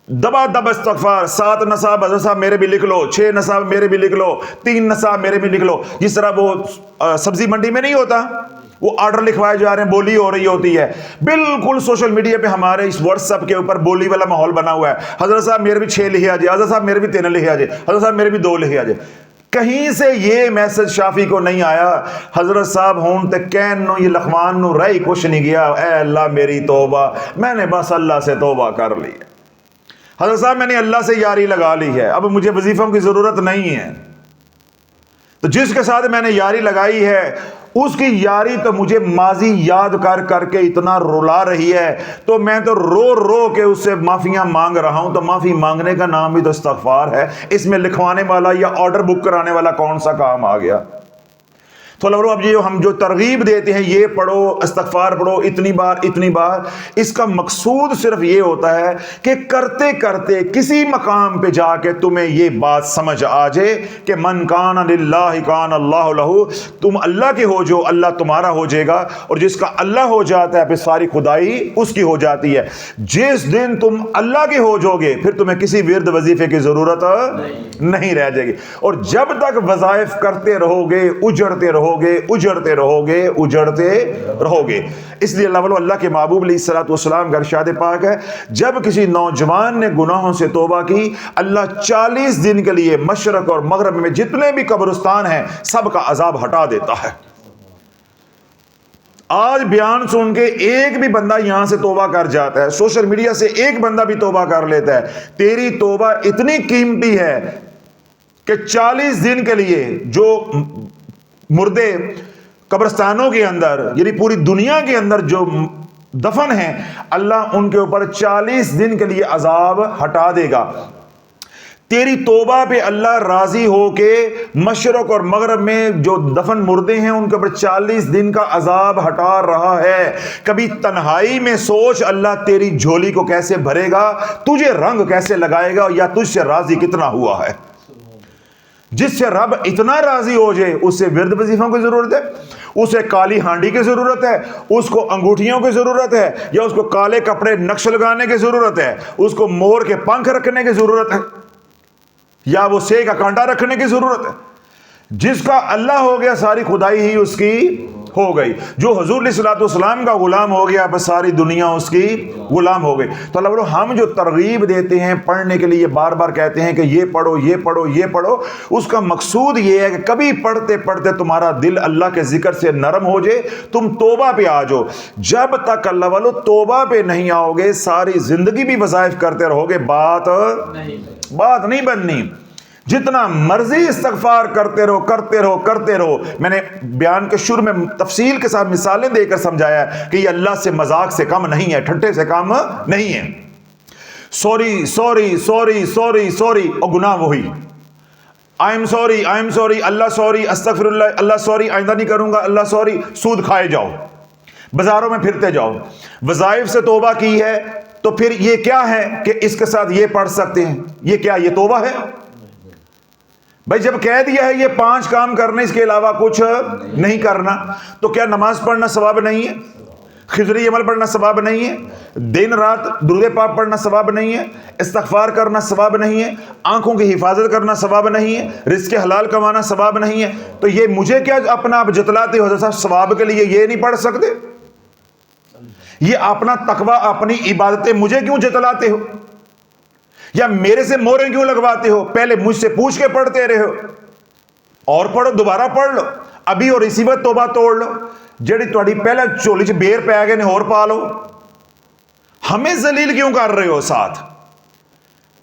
دبا دب استغفار، 7 نصاب حضرت صاحب میرے بھی لکھ لو، 6 نصاب میرے بھی لکھ لو، 3 نصاب میرے بھی لکھ لو۔ جس طرح وہ سبزی منڈی میں نہیں ہوتا، وہ آرڈر لکھوائے جا رہے ہیں، بولی ہو رہی ہوتی ہے، بالکل سوشل میڈیا پہ ہمارے اس واٹس ایپ کے اوپر بولی والا ماحول بنا ہوا ہے۔ حضرت صاحب میرے بھی 6 لکھے آجے، حضرت صاحب میرے بھی 3 لکھے آجے، حضرت صاحب میرے بھی 2 لکھے آجے۔ کہیں سے یہ میسج شافی کو نہیں آیا حضرت صاحب ہون تے کہن نو یہ لخوان نو رہی کچھ نہیں گیا، اے اللہ میری توبہ، میں نے بس اللہ سے توبہ کر لی ہے، حضرت صاحب میں نے اللہ سے یاری لگا لی ہے، اب مجھے وظیفوں کی ضرورت نہیں ہے۔ تو جس کے ساتھ میں نے یاری لگائی ہے اس کی یاری تو مجھے ماضی یاد کر کر کے اتنا رلا رہی ہے، تو میں تو رو رو کے اس سے معافیاں مانگ رہا ہوں۔ تو معافی مانگنے کا نام بھی تو استغفار ہے، اس میں لکھوانے والا یا آرڈر بک کرانے والا کون سا کام آ گیا؟ تو لوگوں اب یہ ہم جو ترغیب دیتے ہیں یہ پڑھو، استغفار پڑھو اتنی بار، اس کا مقصود صرف یہ ہوتا ہے کہ کرتے کرتے کسی مقام پہ جا کے تمہیں یہ بات سمجھ آ جائے کہ من کان للہ کان اللہ لہ، تم اللہ کے ہو جو اللہ تمہارا ہو جائے گا، اور جس کا اللہ ہو جاتا ہے پھر ساری خدائی اس کی ہو جاتی ہے۔ جس دن تم اللہ کے ہو جو گے پھر تمہیں کسی ورد وظیفے کی ضرورت نہیں رہ جائے گی، اور جب تک وظائف کرتے رہو گے اجڑتے رہو گے۔ اس لیے اللہ کے محبوب علیہ الصلوۃ والسلام کا ارشاد پاک ہے، جب کسی نوجوان نے گناہوں سے توبہ کی، اللہ 40 دن کے لیے مشرق اور مغرب میں جتنے بھی قبرستان ہیں سب کا عذاب ہٹا دیتا ہے۔ آج بیان سن کے ایک بھی بندہ یہاں سے توبہ کر جاتا ہے، سوشل میڈیا سے ایک بندہ بھی توبہ کر لیتا ہے، تیری توبہ اتنی قیمتی ہے کہ 40 دن کے لیے جو مردے قبرستانوں کے اندر یعنی پوری دنیا کے اندر جو دفن ہیں، اللہ ان کے اوپر 40 دن کے لیے عذاب ہٹا دے گا۔ تیری توبہ پہ اللہ راضی ہو کے مشرق اور مغرب میں جو دفن مردے ہیں ان کے اوپر 40 دن کا عذاب ہٹا رہا ہے۔ کبھی تنہائی میں سوچ اللہ تیری جھولی کو کیسے بھرے گا، تجھے رنگ کیسے لگائے گا، یا تجھ سے راضی کتنا ہوا ہے۔ جس سے رب اتنا راضی ہو جائے اس سے ورد وظیفوں کی ضرورت ہے، اسے کالی ہانڈی کی ضرورت ہے، اس کو انگوٹھیوں کی ضرورت ہے، یا اس کو کالے کپڑے نقش لگانے کی ضرورت ہے، اس کو مور کے پنکھ رکھنے کی ضرورت ہے، یا وہ سے کا کانٹا رکھنے کی ضرورت ہے؟ جس کا اللہ ہو گیا ساری خدائی ہی اس کی ہو گئی۔ جو حضور علیہ الصلوۃ والسلام کا غلام ہو گیا بس ساری دنیا اس کی غلام ہو گئی۔ تو اللہ ہم جو ترغیب دیتے ہیں پڑھنے کے لیے، بار بار کہتے ہیں کہ یہ پڑھو یہ پڑھو یہ پڑھو، اس کا مقصود یہ ہے کہ کبھی پڑھتے پڑھتے تمہارا دل اللہ کے ذکر سے نرم ہو جائے، تم توبہ پہ آ جاؤ۔ جب تک اللہ والو توبہ پہ نہیں آؤ گے ساری زندگی بھی وظائف کرتے رہو گے، بات نہیں بننی۔ جتنا مرضی استغفار کرتے رہو۔ میں نے بیان کے شروع میں تفصیل کے ساتھ مثالیں دے کر سمجھایا ہے کہ یہ اللہ سے مذاق سے کم نہیں ہے، ٹھٹے سے کم نہیں ہے۔ سوری اور گناہ وہی، I am sorry, Allah sorry, استغفر اللہ سوری، آئندہ نہیں کروں گا، اللہ سوری۔ سود کھائے جاؤ، بازاروں میں پھرتے جاؤ، وظائف سے توبہ کی ہے تو پھر یہ کیا ہے کہ اس کے ساتھ یہ پڑھ سکتے ہیں، یہ کیا یہ توبہ ہے؟ بھائی جب کہہ دیا ہے یہ 5 کام کرنے اس کے علاوہ کچھ نہیں کرنا، تو کیا نماز پڑھنا ثواب نہیں ہے؟ خضری عمل پڑھنا ثواب نہیں ہے؟ دن رات درود پاک پڑھنا ثواب نہیں ہے؟ استغفار کرنا ثواب نہیں ہے؟ آنکھوں کی حفاظت کرنا ثواب نہیں ہے؟ رزق حلال کمانا ثواب نہیں ہے؟ تو یہ مجھے کیا اپنا آپ جتلاتے ہو حضرت صاحب ثواب کے لیے یہ نہیں پڑھ سکتے؟ یہ اپنا تقوی اپنی عبادتیں مجھے کیوں جتلاتے ہو، یا میرے سے موریں کیوں لگواتے ہو؟ پہلے مجھ سے پوچھ کے پڑھتے رہے ہو، اور پڑھو، دوبارہ پڑھ لو، ابھی اور اسی وقت توبہ توڑ لو۔ جڑی تہاڈی پہلا چولی چ بیر پی گئے نے اور پا لو۔ ہمیں ذلیل کیوں کر رہے ہو ساتھ؟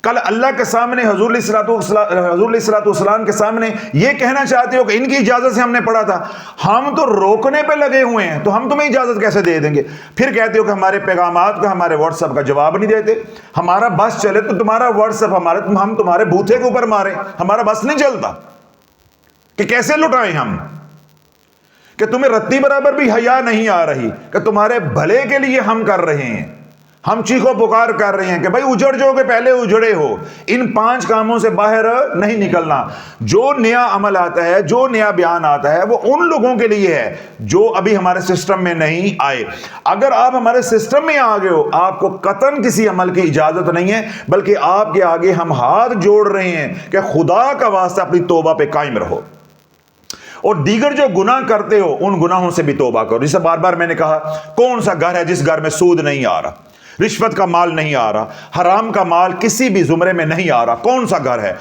کل اللہ کے سامنے حضور علیہ الصلوۃ والسلام کے سامنے یہ کہنا چاہتے ہو کہ ان کی اجازت سے ہم نے پڑھا تھا، ہم تو روکنے پہ لگے ہوئے ہیں، تو ہم تمہیں اجازت کیسے دے دیں گے؟ پھر کہتے ہو کہ ہمارے پیغامات کا، ہمارے واٹس ایپ کا جواب نہیں دیتے، ہمارا بس چلے تو تمہارا واٹس ایپ ہم تمہارے بوتھے کے اوپر ماریں، ہمارا بس نہیں چلتا کہ کیسے لٹائیں ہم؟ کہ تمہیں رتی برابر بھی حیا نہیں آ رہی کہ تمہارے بھلے کے لیے ہم کر رہے ہیں، ہم چیخو پکار کر رہے ہیں کہ بھائی اجڑ جو کہ پہلے اجڑے ہو، ان 5 کاموں سے باہر نہیں نکلنا۔ جو نیا عمل آتا ہے، جو نیا بیان آتا ہے، وہ ان لوگوں کے لیے ہے جو ابھی ہمارے سسٹم میں نہیں آئے۔ اگر آپ ہمارے سسٹم میں آگے ہو، آپ کو قطعاً کسی عمل کی اجازت نہیں ہے، بلکہ آپ کے آگے ہم ہاتھ جوڑ رہے ہیں کہ خدا کا واسطہ اپنی توبہ پہ قائم رہو، اور دیگر جو گناہ کرتے ہو ان گناہوں سے بھی توبہ کرو۔ جسے بار بار میں نے کہا، کون سا گھر ہے جس گھر میں سود نہیں آ رہا، رشوت کا مال نہیں آ رہا، حرام کا مال کسی بھی زمرے میں نہیں آ رہا؟ کون سا گھر ہے؟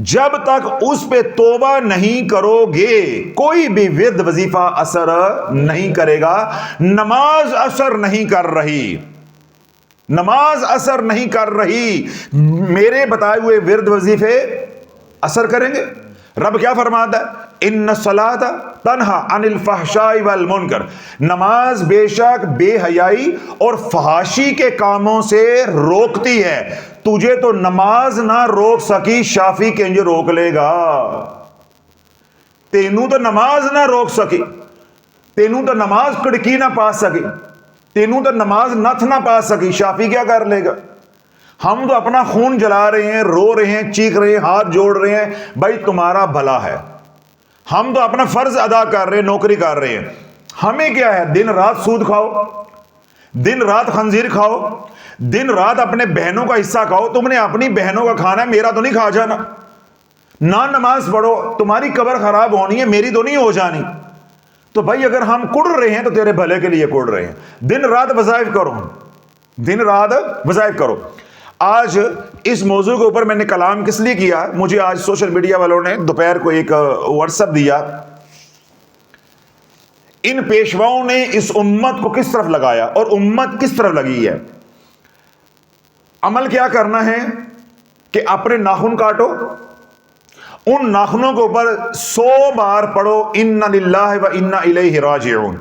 جب تک اس پہ توبہ نہیں کرو گے کوئی بھی ورد وظیفہ اثر نہیں کرے گا۔ نماز اثر نہیں کر رہی، نماز اثر نہیں کر رہی، میرے بتائے ہوئے ورد وظیفے اثر کریں گے؟ رب کیا فرماتا ہے؟ ان الصلاۃ تنہا عن الفحشاء والمنکر، نماز بے شک بے حیائی اور فحاشی کے کاموں سے روکتی ہے۔ تجھے تو نماز نہ روک سکی، شافی کنج روک لے گا۔ تینوں تو نماز نہ روک سکی، تینوں تو نماز کڑکی نہ پا سکی، تینوں تو نماز نتھ نہ پا سکی، شافی کیا کر لے گا؟ ہم تو اپنا خون جلا رہے ہیں، رو رہے ہیں، چیخ رہے ہیں، ہاتھ جوڑ رہے ہیں، بھائی تمہارا بھلا ہے۔ ہم تو اپنا فرض ادا کر رہے ہیں، نوکری کر رہے ہیں، ہمیں کیا ہے؟ دن رات سود کھاؤ، دن رات خنزیر کھاؤ، دن رات اپنے بہنوں کا حصہ کھاؤ۔ تم نے اپنی بہنوں کا کھانا ہے، میرا تو نہیں کھا جانا۔ نہ نماز پڑھو، تمہاری قبر خراب ہونی ہے، میری تو نہیں ہو جانی۔ تو بھائی اگر ہم کڑ رہے ہیں تو تیرے بھلے کے لیے کڑ رہے ہیں۔ دن رات وظائف کرو، دن رات وظائف کرو۔ آج اس موضوع کے اوپر میں نے کلام کس لیے کیا؟ مجھے آج سوشل میڈیا والوں نے دوپہر کو ایک واٹس ایپ دیا، ان پیشواؤں نے اس امت کو کس طرف لگایا اور امت کس طرف لگی ہے۔ عمل کیا کرنا ہے کہ اپنے ناخن کاٹو، ان ناخنوں کے اوپر 100 بار پڑھو انا للہ و انا الیہ راجعون۔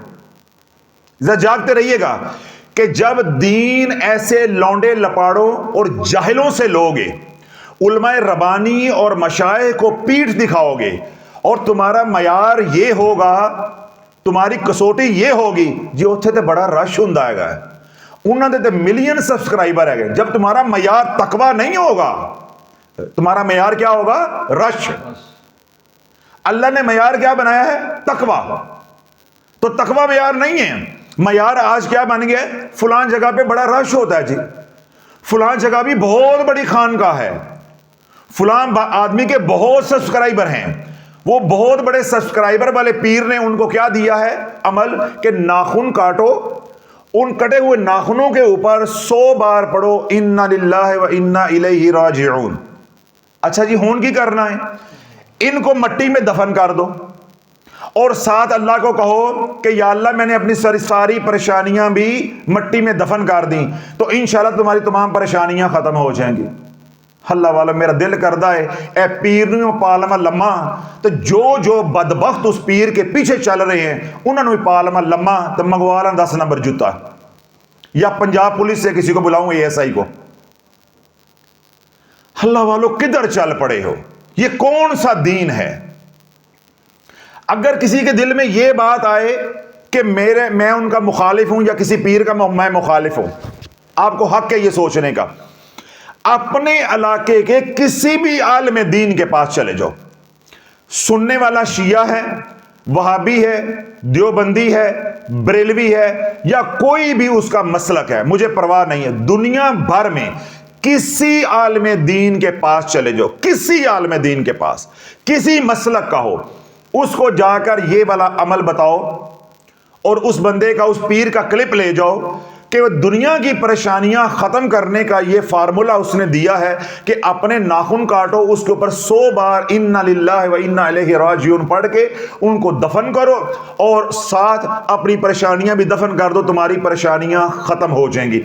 ذرا جاگتے رہیے گا کہ جب دین ایسے لونڈے لپاڑوں اور جاہلوں سے لوگے، علماء ربانی اور مشائخ کو پیٹھ دکھاؤ گے، اور تمہارا معیار یہ ہوگا، تمہاری کسوٹی یہ ہوگی جی اتھے تے بڑا رش ہوندا ہے گا، انہاں دے تے ملین سبسکرائبر ہے گئے۔ جب تمہارا معیار تقوی نہیں ہوگا، تمہارا معیار کیا ہوگا؟ رش۔ اللہ نے معیار کیا بنایا ہے؟ تقوی۔ تو تقوی معیار نہیں ہے۔ معیار آج کیا بن گیا؟ فلان جگہ پہ بڑا رش ہوتا ہے جی، فلان جگہ بھی بہت بڑی خانقاہ ہے، فلان آدمی کے بہت سبسکرائبر ہیں، وہ بہت بڑے سبسکرائبر والے پیر نے ان کو کیا دیا ہے عمل کہ ناخن کاٹو، ان کٹے ہوئے ناخنوں کے اوپر 100 بار پڑھو انا للہ و انا الیہ راجعون۔ اچھا جی ہون کی کرنا ہے؟ ان کو مٹی میں دفن کر دو، اور ساتھ اللہ کو کہو کہ یا اللہ میں نے اپنی ساری پریشانیاں بھی مٹی میں دفن کر دیں، تو انشاءاللہ تمہاری تمام پریشانیاں ختم ہو جائیں گی۔ اللہ والا میرا دل کردہ ہے اے پیر نو پالما لما، تو جو بدبخت اس پیر کے پیچھے چل رہے ہیں انہوں نے پالما لما تو منگوالا 10 نمبر جوتا، یا پنجاب پولیس سے کسی کو بلاؤں ASI کو۔ اللہ والو کدھر چل پڑے ہو؟ یہ کون سا دین ہے؟ اگر کسی کے دل میں یہ بات آئے کہ میں ان کا مخالف ہوں یا کسی پیر کا میں مخالف ہوں، آپ کو حق ہے یہ سوچنے کا۔ اپنے علاقے کے کسی بھی عالم دین کے پاس چلے جاؤ، سننے والا شیعہ ہے، وہابی ہے، دیوبندی ہے، بریلوی ہے، یا کوئی بھی اس کا مسلک ہے، مجھے پرواہ نہیں ہے، دنیا بھر میں کسی عالم دین کے پاس چلے جاؤ، کسی عالم دین کے پاس، کسی مسلک کا ہو، اس کو جا کر یہ والا عمل بتاؤ، اور اس بندے کا، اس پیر کا کلپ لے جاؤ کہ وہ دنیا کی پریشانیاں ختم کرنے کا یہ فارمولا اس نے دیا ہے کہ اپنے ناخن کاٹو، اس کے اوپر 100 بار انا للہ و انا الیہ راجعون پڑھ کے ان کو دفن کرو، اور ساتھ اپنی پریشانیاں بھی دفن کر دو، تمہاری پریشانیاں ختم ہو جائیں گی۔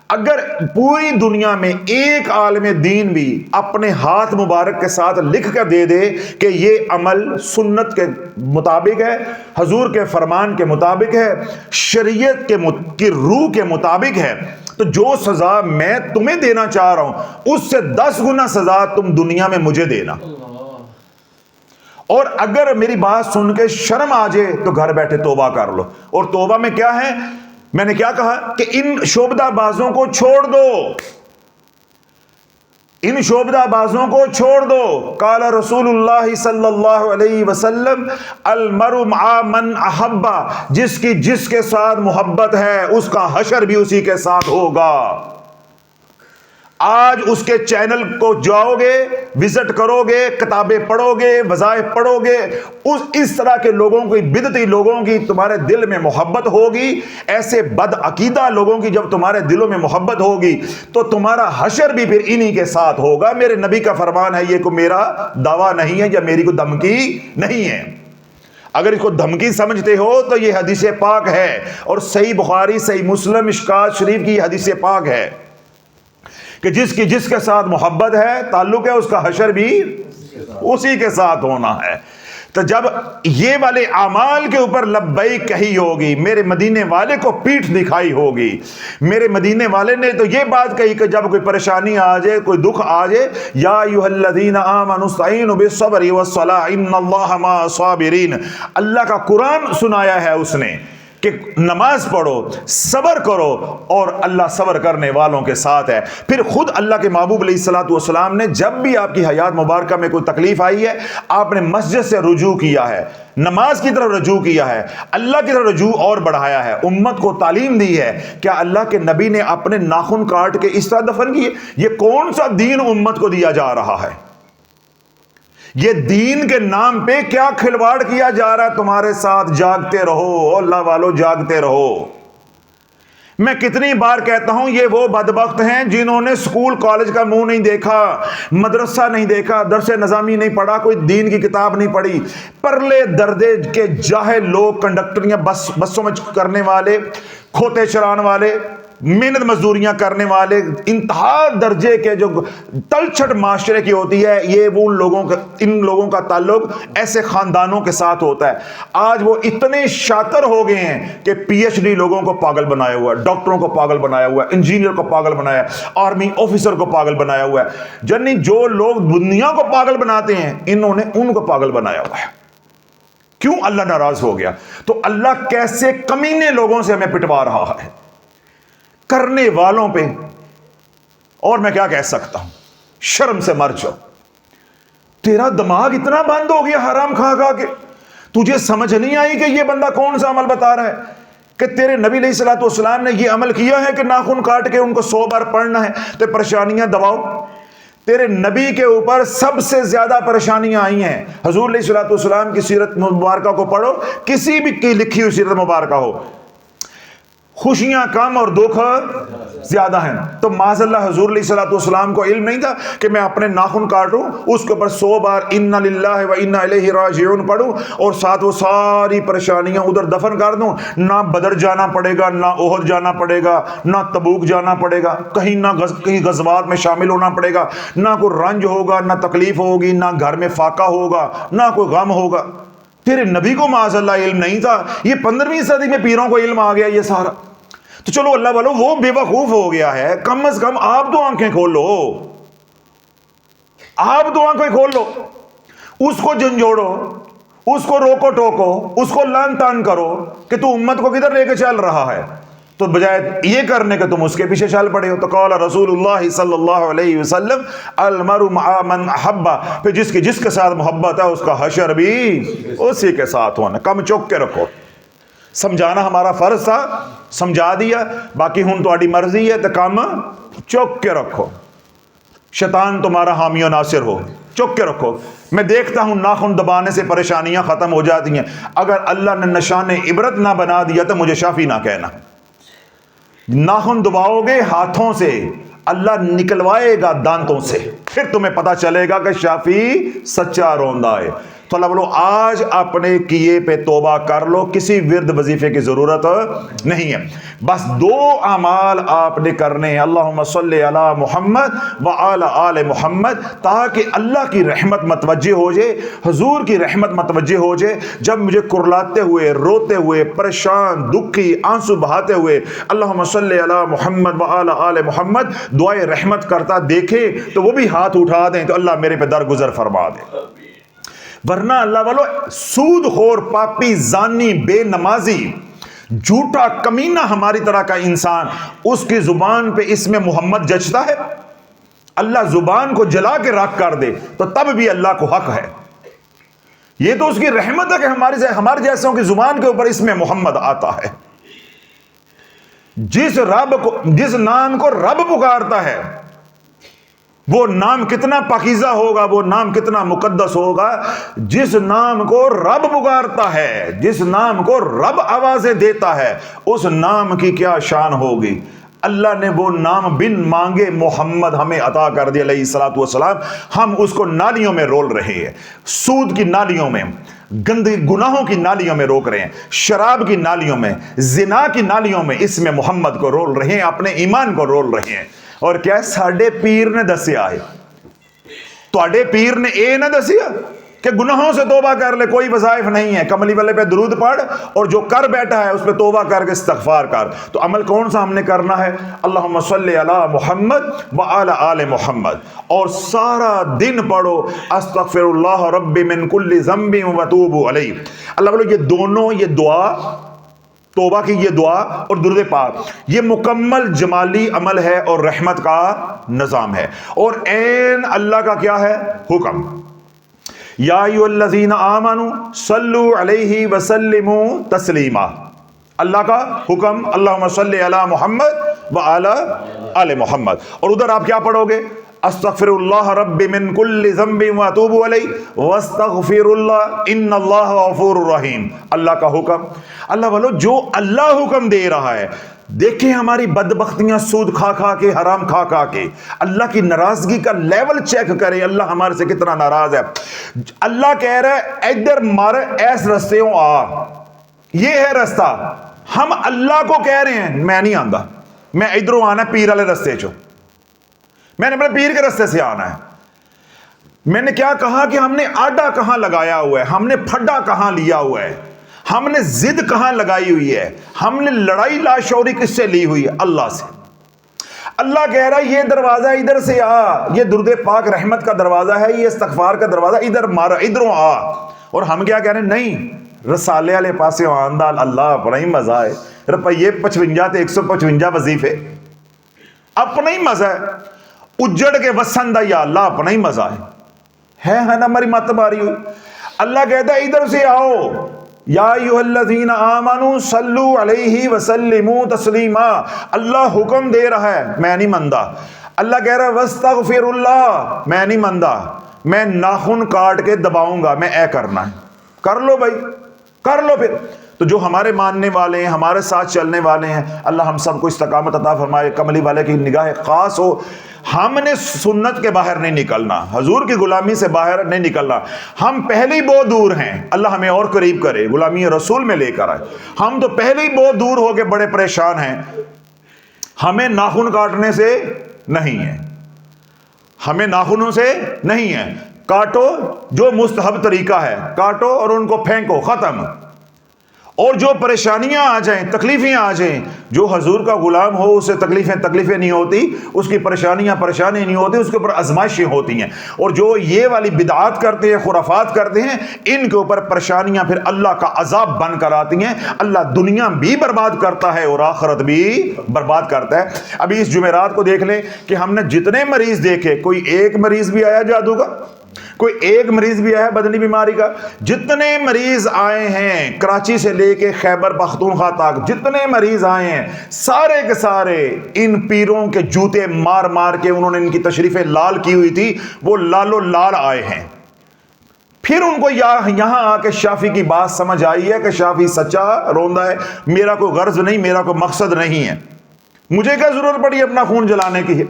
اگر پوری دنیا میں ایک عالم دین بھی اپنے ہاتھ مبارک کے ساتھ لکھ کر دے دے کہ یہ عمل سنت کے مطابق ہے، حضور کے فرمان کے مطابق ہے، شریعت کی روح کے مطابق ہے، تو جو سزا میں تمہیں دینا چاہ رہا ہوں اس سے 10 گنا سزا تم دنیا میں مجھے دینا۔ اور اگر میری بات سن کے شرم آ جائے تو گھر بیٹھے توبہ کر لو. اور توبہ میں کیا ہے؟ میں نے کیا کہا کہ ان شعبدہ بازوں کو چھوڑ دو, ان شعبدہ بازوں کو چھوڑ دو. قال رسول اللہ صلی اللہ علیہ وسلم المرء مع من احب, جس کی جس کے ساتھ محبت ہے اس کا حشر بھی اسی کے ساتھ ہوگا. آج اس کے چینل کو جاؤ گے, وزٹ کرو گے, کتابیں پڑھو گے, وظائف پڑھو گے, اس طرح کے لوگوں کی, بدعتی لوگوں کی تمہارے دل میں محبت ہوگی, ایسے بد عقیدہ لوگوں کی جب تمہارے دلوں میں محبت ہوگی تو تمہارا حشر بھی پھر انہی کے ساتھ ہوگا. میرے نبی کا فرمان ہے, یہ کو میرا دعویٰ نہیں ہے یا میری کو دھمکی نہیں ہے. اگر اس کو دھمکی سمجھتے ہو تو یہ حدیث پاک ہے, اور صحیح بخاری, صحیح مسلم, مشکات شریف کی حدیث پاک ہے کہ جس کی جس کے ساتھ محبت ہے, تعلق ہے, اس کا حشر بھی اسی کے ساتھ ہونا ہے. تو جب یہ والے اعمال کے اوپر لبیک کہی ہوگی, میرے مدینے والے کو پیٹھ دکھائی ہوگی, میرے مدینے والے نے تو یہ بات کہی کہ جب کوئی پریشانی آ جائے, کوئی دکھ آ جائے, یا ایھا الذین آمنوا استعینوا بالصبر والصلاۃ ان اللہ مع الصابرین. اللہ کا قرآن سنایا ہے اس نے کہ نماز پڑھو, صبر کرو, اور اللہ صبر کرنے والوں کے ساتھ ہے. پھر خود اللہ کے محبوب علیہ الصلوۃ والسلام نے جب بھی آپ کی حیات مبارکہ میں کوئی تکلیف آئی ہے, آپ نے مسجد سے رجوع کیا ہے, نماز کی طرف رجوع کیا ہے, اللہ کی طرف رجوع اور بڑھایا ہے, امت کو تعلیم دی ہے. کیا اللہ کے نبی نے اپنے ناخن کاٹ کے اس طرح دفن کیے؟ یہ کون سا دین امت کو دیا جا رہا ہے؟ یہ دین کے نام پہ کیا کھلواڑ کیا جا رہا ہے تمہارے ساتھ؟ جاگتے رہو اللہ والو, جاگتے رہو. میں کتنی بار کہتا ہوں, یہ وہ بدبخت ہیں جنہوں نے سکول کالج کا منہ نہیں دیکھا, مدرسہ نہیں دیکھا, درس نظامی نہیں پڑھا, کوئی دین کی کتاب نہیں پڑھی. پرلے دردے کے جاہل لوگ, کنڈکٹریاں بسوں میں کرنے والے, کھوتے چران والے, محنت مزدوریاں کرنے والے, انتہا درجے کے جو تلچھٹ معاشرے کی ہوتی ہے, یہ وہ ان لوگوں کا تعلق ایسے خاندانوں کے ساتھ ہوتا ہے. آج وہ اتنے شاطر ہو گئے ہیں کہ پی ایچ ڈی لوگوں کو پاگل بنایا ہوا ہے, ڈاکٹروں کو پاگل بنایا ہوا ہے, انجینئر کو پاگل بنایا ہے, آرمی آفیسر کو پاگل بنایا ہوا ہے. جنی جو لوگ دنیا کو پاگل بناتے ہیں, انہوں نے ان کو پاگل بنایا ہوا ہے. کیوں؟ اللہ ناراض ہو گیا. تو اللہ کیسے کمینے لوگوں سے ہمیں پٹوا رہا ہے, کرنے والوں پہ. اور میں کیا کہہ سکتا ہوں, شرم سے مر جاؤ. تیرا دماغ اتنا بند ہو گیا حرام کھا کھا کے, تجھے سمجھ نہیں آئی کہ یہ بندہ کون سا عمل بتا رہا ہے, کہ تیرے نبی علیہ الصلوۃ والسلام نے یہ عمل کیا ہے کہ ناخن کاٹ کے ان کو 100 بار پڑھنا ہے تو پریشانیاں دباؤ. تیرے نبی کے اوپر سب سے زیادہ پریشانیاں آئی ہیں. حضور علیہ الصلوۃ والسلام کی سیرت مبارکہ کو پڑھو, کسی بھی کی لکھی ہوئی سیرت مبارکہ ہو, خوشیاں کم اور دکھ زیادہ ہیں. تو معاذ اللہ حضور علیہ الصلوۃ والسلام کو علم نہیں تھا کہ میں اپنے ناخن کاٹوں, اس کے اوپر 100 بار انا للہ و انا الیہ راجعون پڑھوں, اور ساتھ وہ ساری پریشانیاں ادھر دفن کر دوں؟ نہ بدر جانا پڑے گا, نہ احد جانا پڑے گا, نہ تبوک جانا پڑے گا, کہیں غزوات میں شامل ہونا پڑے گا, نہ کوئی رنج ہوگا, نہ تکلیف ہوگی, نہ گھر میں فاقہ ہوگا, نہ کوئی غم ہوگا. تیرے نبی کو معاذ اللہ علم نہیں تھا, یہ 15ویں صدی میں پیروں کو علم آ گیا یہ سارا. تو چلو اللہ والو, وہ بے وقوف ہو گیا ہے, کم از کم آپ تو آنکھیں کھول لو, آپ تو آنکھیں کھول لو, اس کو جھنجھوڑو, اس کو روکو ٹوکو, اس کو لان تان کرو کہ تو امت کو کدھر لے کے چل رہا ہے. تو بجائے یہ کرنے کے تم اس کے پیچھے چل پڑے ہو. تو قال رسول اللہ صلی اللہ علیہ وسلم المرء مع من احب, پھر جس کی جس کے ساتھ محبت ہے اس کا حشر بھی اسی کے ساتھ ہونا. کم چوک کے رکھو. سمجھانا ہمارا فرض تھا, سمجھا دیا, باقی ہوں تہاڈی مرضی ہے تو کم چوک کے رکھو. شیطان تمہارا حامی و ناصر ہو, چوک کے رکھو. میں دیکھتا ہوں ناخن دبانے سے پریشانیاں ختم ہو جاتی ہیں. اگر اللہ نے نشان عبرت نہ بنا دیا تو مجھے شافی نہ کہنا. ناخن دباؤ گے ہاتھوں سے, اللہ نکلوائے گا دانتوں سے, پھر تمہیں پتا چلے گا کہ شافی سچا روندا ہے. تو اللہ بولو آج اپنے کیے پہ توبہ کر لو, کسی ورد وظیفے کی ضرورت نہیں ہے. بس 2 اعمال آپ نے کرنے ہیں, اللہم صلی علی محمد وعلی آل محمد, تاکہ اللہ کی رحمت متوجہ ہو جائے, حضور کی رحمت متوجہ ہو جائے. جب مجھے کرلاتے ہوئے, روتے ہوئے, پریشان, دکھی, آنسو بہاتے ہوئے اللہم صلی علی محمد وعلی آل محمد دعائے رحمت کرتا دیکھے تو وہ بھی ہاتھ اٹھا دیں تو اللہ میرے پہ درگزر فرما دے. ورنہ اللہ والو سود خور، پاپی، زانی، بے نمازی، جھوٹا کمینہ ہماری طرح کا انسان، اس کی زبان پہ اسم محمد جچتا ہے؟ اللہ زبان کو جلا کے راکھ کر دے تو تب بھی اللہ کو حق ہے۔ یہ تو اس کی رحمت ہے کہ ہمارے جیسوں کی زبان کے اوپر اسم محمد آتا ہے۔ جس نام کو رب پکارتا ہے، وہ نام کتنا پاکیزہ ہوگا، وہ نام کتنا مقدس ہوگا۔ جس نام کو رب پکارتا ہے، جس نام کو رب آوازیں دیتا ہے، اس نام کی کیا شان ہوگی۔ اللہ نے وہ نام بن مانگے محمد ہمیں عطا کر دیا علیہ الصلوۃ والسلام، ہم اس کو نالیوں میں رول رہے ہیں، سود کی نالیوں میں، گندی گناہوں کی نالیوں میں روک رہے ہیں، شراب کی نالیوں میں، زنا کی نالیوں میں اس میں محمد کو رول رہے ہیں، اپنے ایمان کو رول رہے ہیں۔ اور کیا ساڈے پیر نے دسیا ہے، تواڈے پیر نے اے نہ دسیا کہ گناہوں سے توبہ کر لے، کوئی وظائف نہیں ہے، کملی والے پہ درود پڑھ اور جو کر بیٹھا ہے اس پہ توبہ کر کے استغفار کر۔ تو عمل کون سا ہم نے کرنا ہے؟ اللہم صلی علی محمد وعلی آل محمد، اور سارا دن پڑھو استغفر اللہ ربی من کل ذنب واتوب علیہ۔ اللہ بولو یہ دونوں، یہ دعا توبہ کی یہ دعا اور درود پاک، یہ مکمل جمالی عمل ہے اور رحمت کا نظام ہے، اور عین اللہ کا کیا ہے؟ حکم۔ یا ایھا الذین آمنوا صلوا علیہ وسلموا تسلیما، اللہ کا حکم، اللہم صلی علی محمد وعلی آل محمد۔ اور ادھر آپ کیا پڑھو گے؟ استغفر اللہ رب من کل ذنب واتوب علیہ واستغفر اللہ ان اللہ غفور رحیم۔ اللہ کا حکم، اللہ والو جو اللہ حکم دے رہا ہے، دیکھیں ہماری بدبختیاں، سود کھا کھا کے، حرام کھا کھا کے، اللہ کی ناراضگی کا لیول چیک کریں، اللہ ہمارے سے کتنا ناراض ہے۔ اللہ کہہ رہا ہے ادھر مار ایس رستےوں آ، یہ ہے رستہ، ہم اللہ کو کہہ رہے ہیں میں نہیں آندا، میں ادھروں آنا پیر والے رستے چو، میں نے اپنے پیر کے رستے سے آنا ہے۔ میں نے کیا کہا کہ ہم نے آڈا کہاں لگایا ہوا ہے، ہم نے پھڈا کہاں لیا ہوا ہے، ہم نے ضد کہاں لگائی ہوئی ہے، ہم نے لڑائی لاشعوری کس سے لی ہوئی ہے؟ اللہ سے۔ اللہ کہہ رہا ہے یہ دروازہ ادھر سے آ، یہ درود پاک رحمت کا دروازہ ہے، یہ استغفار کا دروازہ، ادھر مارا، ادھروں آ۔ اور ہم کیا کہہ رہے ہیں؟ نہیں، رسالے والے پاسے آندہ اللہ اپنا ہی مزہ ہے، روپیے 55 تے 155 وظیفے، اپنا ہی مزہ ہے، اجڑ کے وسن دا یا اللہ اپنا ہی مزہ ہے نا، ہماری مت ماری ہوئی۔ اللہ کہتا ہے ادھر سے آؤ، یا ایھا الذین آمنوا صلوا علیہ وسلموا تسلیما، اللہ حکم دے رہا ہے، میں نہیں مندا۔ اللہ کہہ رہا ہے واستغفر اللہ، میں نہیں مندا، میں ناخن کاٹ کے دباؤں گا، میں اے کرنا ہے، کر لو بھائی، کر لو پھر۔ تو جو ہمارے ماننے والے ہیں، ہمارے ساتھ چلنے والے ہیں، اللہ ہم سب کو استقامت عطا فرمائے، کملی والے کی نگاہ خاص ہو۔ ہم نے سنت کے باہر نہیں نکلنا، حضور کی غلامی سے باہر نہیں نکلنا، ہم پہلے ہی بہت دور ہیں، اللہ ہمیں اور قریب کرے، غلامی رسول میں لے کر آئے۔ ہم تو پہلے ہی بہت دور ہو کے بڑے پریشان ہیں، ہمیں ناخن کاٹنے سے نہیں ہے، ہمیں ناخنوں سے نہیں ہے، کاٹو جو مستحب طریقہ ہے، کاٹو اور ان کو پھینکو، ختم۔ اور جو پریشانیاں آ جائیں، تکلیفیں آ جائیں، جو حضور کا غلام ہو اسے تکلیفیں نہیں ہوتی، اس کی پریشانیاں نہیں ہوتی، اس کے اوپر آزمائشیں ہوتی ہیں۔ اور جو یہ والی بدعات کرتے ہیں، خرافات کرتے ہیں، ان کے اوپر پریشانیاں پھر اللہ کا عذاب بن کر آتی ہیں۔ اللہ دنیا بھی برباد کرتا ہے اور آخرت بھی برباد کرتا ہے۔ ابھی اس جمعرات کو دیکھ لیں کہ ہم نے جتنے مریض دیکھے، کوئی ایک مریض بھی آیا جادو کا، کوئی ایک مریض بھی آیا بدنی بیماری کا، جتنے مریض آئے ہیں کراچی سے لے کے خیبر پختونخوا تک، جتنے مریض آئے ہیں سارے کے سارے ان پیروں کے جوتے مار مار کے انہوں نے ان کی تشریفیں لال کی ہوئی تھی، وہ لالو لال آئے ہیں۔ پھر ان کو یہاں آ کے شافی کی بات سمجھ آئی ہے کہ شافی سچا روندا ہے، میرا کوئی غرض نہیں، میرا کوئی مقصد نہیں ہے، مجھے کیا ضرورت پڑی اپنا خون جلانے کی ہے۔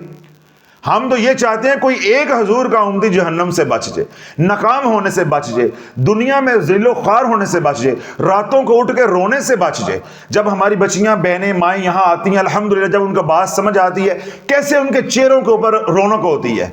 ہم تو یہ چاہتے ہیں کوئی ایک حضور کا امتی جہنم سے بچ جائے، ناکام ہونے سے بچ جائے، دنیا میں ذل و خوار ہونے سے بچ جائے، راتوں کو اٹھ کے رونے سے بچ جائے۔ جب ہماری بچیاں بہنیں مائیں یہاں آتی ہیں، الحمدللہ جب ان کا بات سمجھ آتی ہے، کیسے ان کے چہروں کے اوپر رونق ہوتی ہے،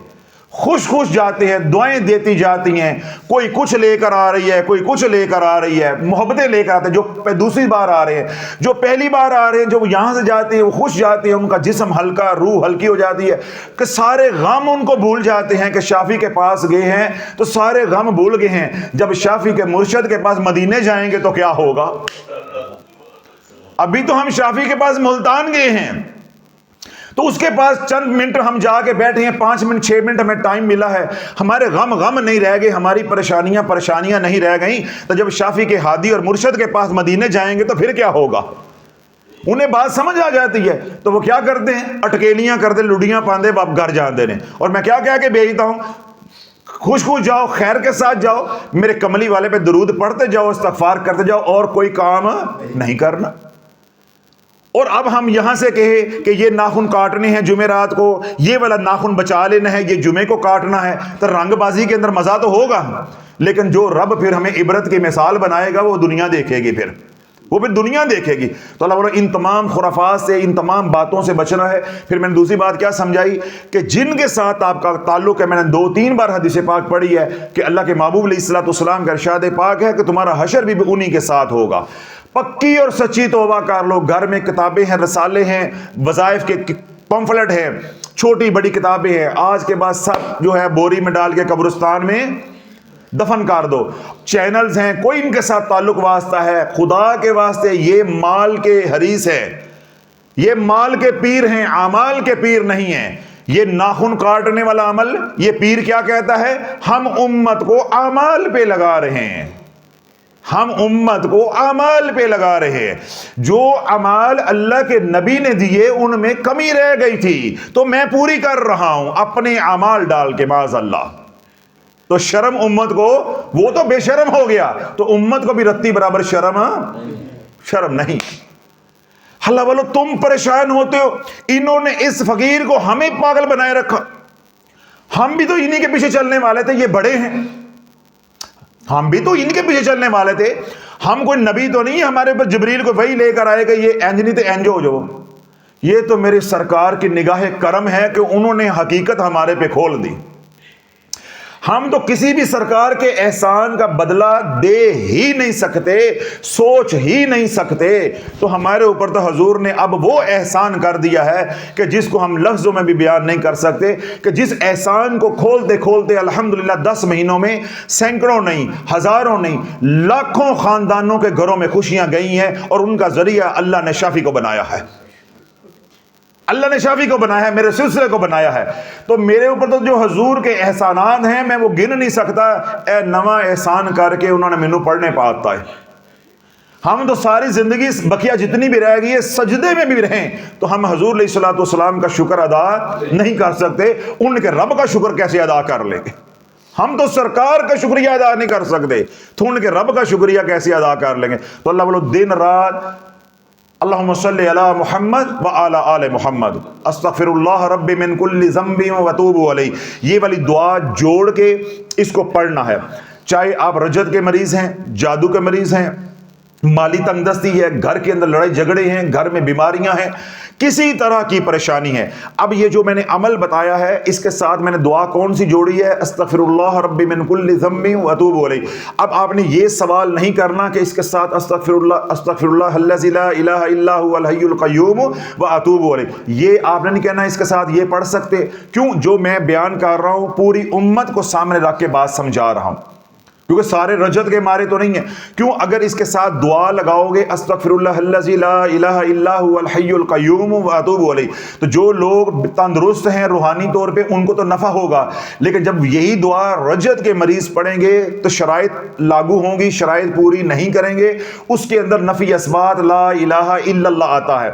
خوش خوش جاتے ہیں, دعائیں دیتی جاتی ہیں, کوئی کچھ لے کر آ رہی ہے, کوئی کچھ لے کر آ رہی ہے, محبتیں لے کر آتے ہیں. جو دوسری بار آ رہے ہیں, جو پہلی بار آ رہے ہیں, جو یہاں سے جاتے ہیں وہ خوش جاتے ہیں, ان کا جسم ہلکا, روح ہلکی ہو جاتی ہے کہ سارے غم ان کو بھول جاتے ہیں کہ شافی کے پاس گئے ہیں تو سارے غم بھول گئے ہیں. جب شافی کے مرشد کے پاس مدینے جائیں گے تو کیا ہوگا؟ ابھی تو ہم شافی کے پاس ملتان گئے ہیں, تو اس کے پاس چند منٹ ہم جا کے بیٹھے ہیں, 5 منٹ 6 منٹ ہمیں ٹائم ملا ہے, ہمارے غم نہیں رہ گئے, ہماری پریشانیاں نہیں رہ گئیں. تو جب شافی کے ہادی اور مرشد کے پاس مدینے جائیں گے تو پھر کیا ہوگا؟ انہیں بات سمجھ آ جاتی ہے تو وہ کیا کرتے ہیں؟ اٹکیلیاں کرتے, لڑیاں پاندے, باپ گھر جاندے نے. اور میں کیا کہہ کے بھیجتا ہوں, خوش خوش جاؤ, خیر کے ساتھ جاؤ, میرے کملی والے پہ درود پڑھتے جاؤ, استغفار کرتے جاؤ, اور کوئی کام نہیں کرنا. اور اب ہم یہاں سے کہے کہ یہ ناخن کاٹنے ہیں جمعرات کو, یہ والا ناخن بچا لینا ہے, یہ جمعے کو کاٹنا ہے, تو رنگ بازی کے اندر مزہ تو ہوگا, لیکن جو رب پھر ہمیں عبرت کی مثال بنائے گا وہ دنیا دیکھے گی, وہ پھر دنیا دیکھے گی. تو اللہ تعالیٰ ان تمام خرافات سے, ان تمام باتوں سے بچنا ہے. پھر میں نے دوسری بات کیا سمجھائی کہ جن کے ساتھ آپ کا تعلق ہے, میں نے 2-3 بار حدیث پاک پڑھی ہے کہ اللہ کے محبوب علیہ الصلوۃ والسلام کا ارشاد پاک ہے کہ تمہارا حشر بھی انہی کے ساتھ ہوگا. پکی اور سچی توبہ کر لو. گھر میں کتابیں ہیں, رسالے ہیں, وظائف کے پمفلٹ ہیں, چھوٹی بڑی کتابیں ہیں, آج کے بعد سب جو ہے بوری میں ڈال کے قبرستان میں دفن کر دو. چینلز ہیں, کوئی ان کے ساتھ تعلق واسطہ ہے, خدا کے واسطے یہ مال کے حریث ہے, یہ مال کے پیر ہیں, اعمال کے پیر نہیں ہیں. یہ ناخن کاٹنے والا عمل, یہ پیر کیا کہتا ہے؟ ہم امت کو اعمال پہ لگا رہے ہیں, ہم امت کو اعمال پہ لگا رہے ہیں. جو اعمال اللہ کے نبی نے دیے ان میں کمی رہ گئی تھی تو میں پوری کر رہا ہوں اپنے اعمال ڈال کے, معاذ اللہ. تو شرم امت کو, وہ تو بے شرم ہو گیا, تو امت کو بھی رتی برابر شرم نہیں. اللہ والو تم پریشان ہوتے ہو, انہوں نے اس فقیر کو ہمیں پاگل بنائے رکھا. ہم بھی تو انہی کے پیچھے چلنے والے تھے, یہ بڑے ہیں, ہم بھی تو ان کے پیچھے چلنے والے تھے. ہم کوئی نبی تو نہیں, ہمارے اوپر جبریل کو وہی لے کر آئے گا یہ اینج نہیں تو اینج ہو جاؤ. یہ تو میرے سرکار کی نگاہ کرم ہے کہ انہوں نے حقیقت ہمارے پہ کھول دی. ہم تو کسی بھی سرکار کے احسان کا بدلہ دے ہی نہیں سکتے, سوچ ہی نہیں سکتے. تو ہمارے اوپر تو حضور نے اب وہ احسان کر دیا ہے کہ جس کو ہم لفظوں میں بھی بیان نہیں کر سکتے, کہ جس احسان کو کھولتے کھولتے الحمدللہ 10 مہینوں میں سینکڑوں نہیں, ہزاروں نہیں, لاکھوں خاندانوں کے گھروں میں خوشیاں گئی ہیں, اور ان کا ذریعہ اللہ نے شافی کو بنایا ہے. اللہ نے شافی کو بنایا ہے, میرے سلسلے کو بنایا ہے. تو میرے اوپر تو جو حضور کے احسانات ہیں میں وہ گن نہیں سکتا. اے نواں احسان کر کے انہوں نے مینوں پڑھنے پاتا ہے. ہم تو ساری زندگی بقیہ جتنی بھی رہ گئی ہے سجدے میں بھی رہیں تو ہم حضور علیہ الصلوۃ والسلام کا شکر ادا نہیں کر سکتے. ان کے رب کا شکر کیسے ادا کر لیں گے؟ ہم تو سرکار کا شکریہ ادا نہیں کر سکتے, تو ان کے رب کا شکریہ کیسے ادا کر لیں گے؟ تو اللہ والو دن رات اللہم صلی علی محمد وعلی آل محمد استغفر اللہ رب من کل ذنب واتوب علیہ, یہ والی دعا جوڑ کے اس کو پڑھنا ہے. چاہے آپ رجت کے مریض ہیں, جادو کے مریض ہیں, مالی تنگ دستی ہے, گھر کے اندر لڑائی جھگڑے ہیں, گھر میں بیماریاں ہیں, کسی طرح کی پریشانی ہے. اب یہ جو میں نے عمل بتایا ہے اس کے ساتھ میں نے دعا کون سی جوڑی ہے؟ استغفر اللہ رب من کل ذنب واتوب علیہ. اب آپ نے یہ سوال نہیں کرنا کہ اس کے ساتھ استغفر اللہ الذی لا الہ الا هو الحی القیوم واتوب علیہ, یہ آپ نے نہیں کہنا. اس کے ساتھ یہ پڑھ سکتے, کیوں؟ جو میں بیان کر رہا ہوں پوری امت کو سامنے رکھ کے بات سمجھا رہا ہوں, کیونکہ سارے رجت کے مارے تو نہیں ہیں. کیوں؟ اگر اس کے ساتھ دعا لگاؤ گے استغفر اللہ الذی لا الہ الا هو الحی القیوم واتوب علیہ, تو جو لوگ تندرست ہیں روحانی طور پہ ان کو تو نفع ہوگا. لیکن جب یہی دعا رجت کے مریض پڑھیں گے تو شرائط لاگو ہوں گی, شرائط پوری نہیں کریں گے. اس کے اندر نفی اثبات لا الہ الا اللہ آتا ہے.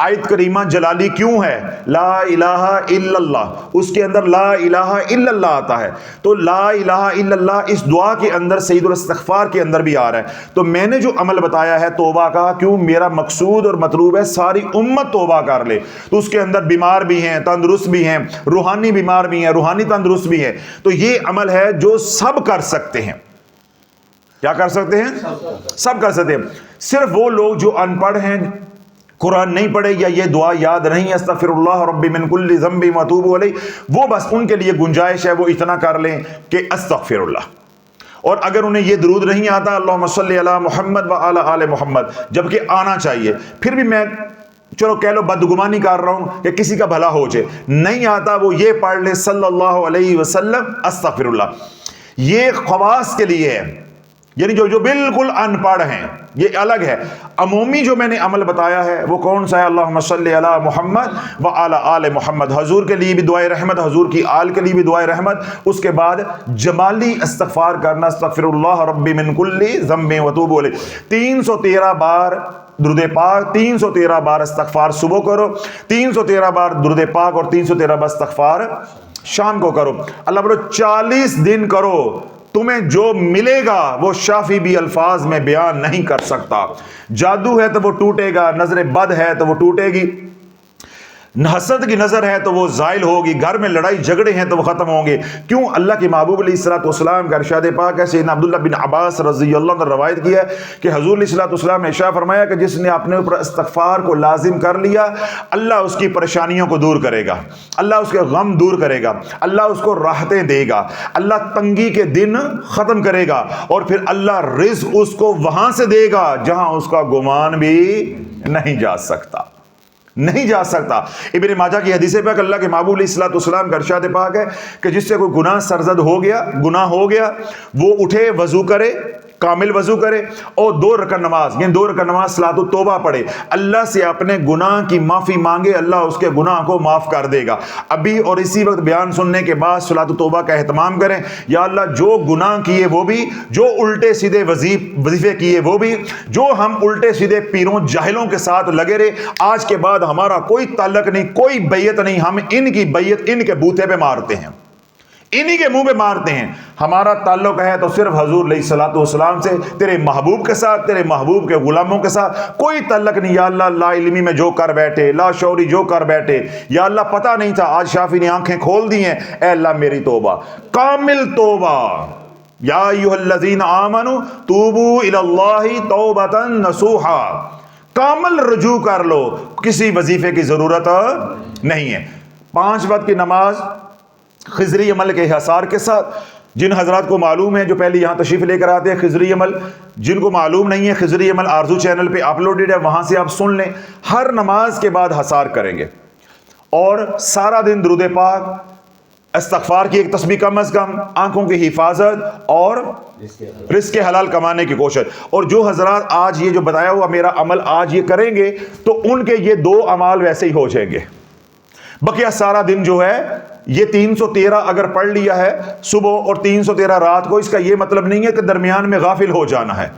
آیت کریمہ جلالی کیوں ہے؟ لا الہ الا اللہ, اس کے اندر لا الہ الا اللہ آتا ہے. تو لا الہ الا اللہ اس دعا کے اندر سید الاستغفار کے اندر بھی آ رہا ہے. تو میں نے جو عمل بتایا ہے توبہ کا, کیوں میرا مقصود اور مطلوب ہے ساری امت توبہ کر لے. تو اس کے اندر بیمار بھی ہیں, تندرست بھی ہیں, روحانی بیمار بھی ہیں, روحانی تندرست بھی ہیں. تو یہ عمل ہے جو سب کر سکتے ہیں. کیا کر سکتے ہیں؟ سب کر سکتے ہیں. صرف وہ لوگ جو ان پڑھ ہیں, قرآن نہیں پڑھے یا یہ دعا یاد نہیں استغفر اللہ ربی من کل ذنب واتوب الیہ، وہ بس ان کے لیے گنجائش ہے وہ اتنا کر لیں کہ استغفر اللہ۔ اور اگر انہیں یہ درود نہیں آتا اللہم صلی علی محمد وعلی آل محمد، جبکہ آنا چاہیے، پھر بھی میں چلو کہہ لو بدگمانی کر رہا ہوں کہ کسی کا بھلا ہو جائے، نہیں آتا وہ یہ پڑھ لے صلی اللہ علیہ وسلم استغفر اللہ۔ یہ خواص کے لیے ہے، یعنی جو بالکل ان پڑھ ہیں، یہ الگ ہے۔ عمومی جو میں نے عمل بتایا ہے وہ کون سا ہے؟ اللہم صلی علی محمد وعلی آل محمد، حضور کے لیے بھی دعائے رحمت، حضور کی آل کے لیے بھی دعائے رحمت۔ اس کے بعد جمالی استغفار کرنا، استغفر اللہ ربی من کل ذنب واتوب الیہ، 313 بار درود پاک، 313 بار استغفار صبح کرو، 313 بار درود پاک اور 313 بار استغفار شام کو کرو۔ اللہ بولو 40 دن کرو، تمہیں جو ملے گا وہ شافی بھی الفاظ میں بیان نہیں کر سکتا۔ جادو ہے تو وہ ٹوٹے گا، نظر بد ہے تو وہ ٹوٹے گی، حسد کی نظر ہے تو وہ زائل ہوگی، گھر میں لڑائی جھگڑے ہیں تو وہ ختم ہوں گے۔ کیوں؟ اللہ کے محبوب علیہ الصلوۃ والسلام کا ارشاد پاک ہے، سیدنا عبداللہ بن عباس رضی اللہ عنہ نے روایت کی ہے کہ حضور علیہ الصلوۃ والسلام نے ارشاد فرمایا کہ جس نے اپنے اوپر استغفار کو لازم کر لیا، اللہ اس کی پریشانیوں کو دور کرے گا، اللہ اس کے غم دور کرے گا، اللہ اس کو راحتیں دے گا، اللہ تنگی کے دن ختم کرے گا، اور پھر اللہ رزق اس کو وہاں سے دے گا جہاں اس کا گمان بھی نہیں جا سکتا، نہیں جا سکتا۔ ابن ماجہ کی حدیث پاک اللہ کے محبوب علیہ الصلوۃ والسلام کا ارشاد پاک ہے کہ جس سے کوئی گناہ سرزد ہو گیا، گناہ ہو گیا، وہ اٹھے، وضو کرے، کامل وضو کرے، اور 2 رکعت نماز، یعنی 2 رکعت نماز صلاۃ التوبہ پڑھے، اللہ سے اپنے گناہ کی معافی مانگے، اللہ اس کے گناہ کو معاف کر دے گا۔ ابھی اور اسی وقت بیان سننے کے بعد صلاۃ التوبہ کا اہتمام کریں، یا اللہ جو گناہ کیے وہ بھی، جو الٹے سیدھے وظیفے کیے وہ بھی، جو ہم الٹے سیدھے پیروں جاہلوں کے ساتھ لگے رہے، آج کے بعد ہمارا کوئی تعلق نہیں، کوئی بیعت نہیں، ہم ان کی بیعت ان کے بوتھے پہ مارتے ہیں، انہی کے منہ پہ مارتے ہیں۔ ہمارا تعلق ہے تو صرف حضور علیہ الصلوۃ والسلام سے، تیرے محبوب کے ساتھ، تیرے محبوب کے غلاموں کے ساتھ کوئی تعلق نہیں۔ یا اللہ لا علمی میں جو کر بیٹھے، لا شعوری جو کر بیٹھے، یا اللہ پتہ نہیں تھا، آج شافی نے آنکھیں کھول دی ہیں، اے اللہ میری توبہ، کامل توبہ۔ یا ایھا الذین آمنوا توبوا الی اللہ توبۃ نصوحا، کامل رجوع کر لو، کسی وظیفے کی ضرورت نہیں ہے۔ 5 وقت کی نماز خضری عمل کے حصار کے ساتھ، جن حضرات کو معلوم ہے جو پہلے یہاں تشریف لے کر آتے ہیں خضری عمل، جن کو معلوم نہیں ہے خضری عمل آرزو چینل پہ اپلوڈڈ ہے، وہاں سے آپ سن لیں۔ ہر نماز کے بعد حصار کریں گے اور سارا دن درود پاک، استغفار کی ایک تسبیح کم از کم، آنکھوں کی حفاظت اور رزق حلال کمانے کی کوشش۔ اور جو حضرات آج یہ جو بتایا ہوا میرا عمل آج یہ کریں گے تو ان کے یہ 2 اعمال ویسے ہی ہو جائیں گے۔ بقیہ سارا دن جو ہے یہ 313 اگر پڑھ لیا ہے صبح اور 313 رات کو، اس کا یہ مطلب نہیں ہے کہ درمیان میں غافل ہو جانا ہے،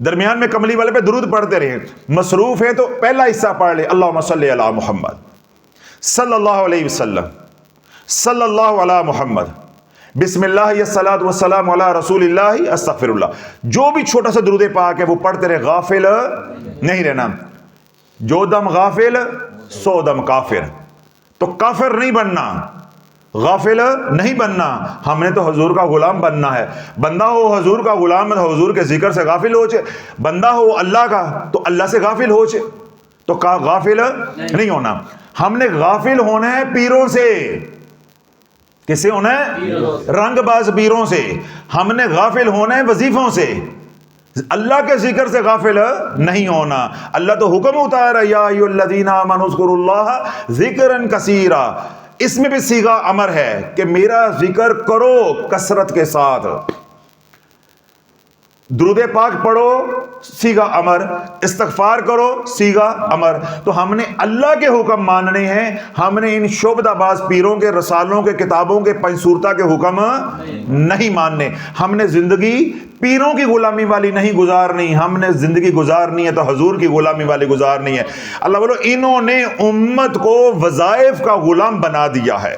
درمیان میں کملی والے پہ درود پڑھتے رہیں۔ مصروف ہے تو پہلا حصہ پڑھ لے، اللہم صلی علی محمد صلی اللہ علیہ وسلم، صلی اللہ علی محمد، بسم اللہ الصلاۃ والسلام علی رسول اللہ، استغفر اللہ۔ جو بھی چھوٹا سا درود پاک ہے وہ پڑھتے رہے، غافل نہیں رہنا۔ جو دم غافل سو دم کافر، تو کافر نہیں بننا، غافل نہیں بننا، ہم نے تو حضور کا غلام بننا ہے۔ بندہ ہو حضور کا غلام تو حضور کے ذکر سے غافل ہو جائے، بندہ ہو اللہ کا تو اللہ سے غافل ہو جائے، تو غافل نہیں ہونا۔ ہم نے غافل ہونا ہے پیروں سے، کس سے ہونا ہے؟ رنگ باز پیروں سے۔ ہم نے غافل ہونا ہے وظیفوں سے، اللہ کے ذکر سے غافل نہیں ہونا۔ اللہ تو حکم اتارا، یا ایھا الذین آمنوا اذکروا اللہ ذکرا کثیرا، اس میں بھی صیغہ امر ہے کہ میرا ذکر کرو کثرت کے ساتھ۔ درود پاک پڑھو، صیغہ امر، استغفار کرو، صیغہ امر۔ تو ہم نے اللہ کے حکم ماننے ہیں، ہم نے ان شعبدہ باز پیروں کے رسالوں کے کتابوں کے پنجصورتہ کے حکم نہیں ماننے۔ ہم نے زندگی پیروں کی غلامی والی نہیں گزارنی، ہم نے زندگی گزارنی ہے تو حضور کی غلامی والی گزارنی ہے۔ اللہ بولو انہوں نے امت کو وظائف کا غلام بنا دیا ہے۔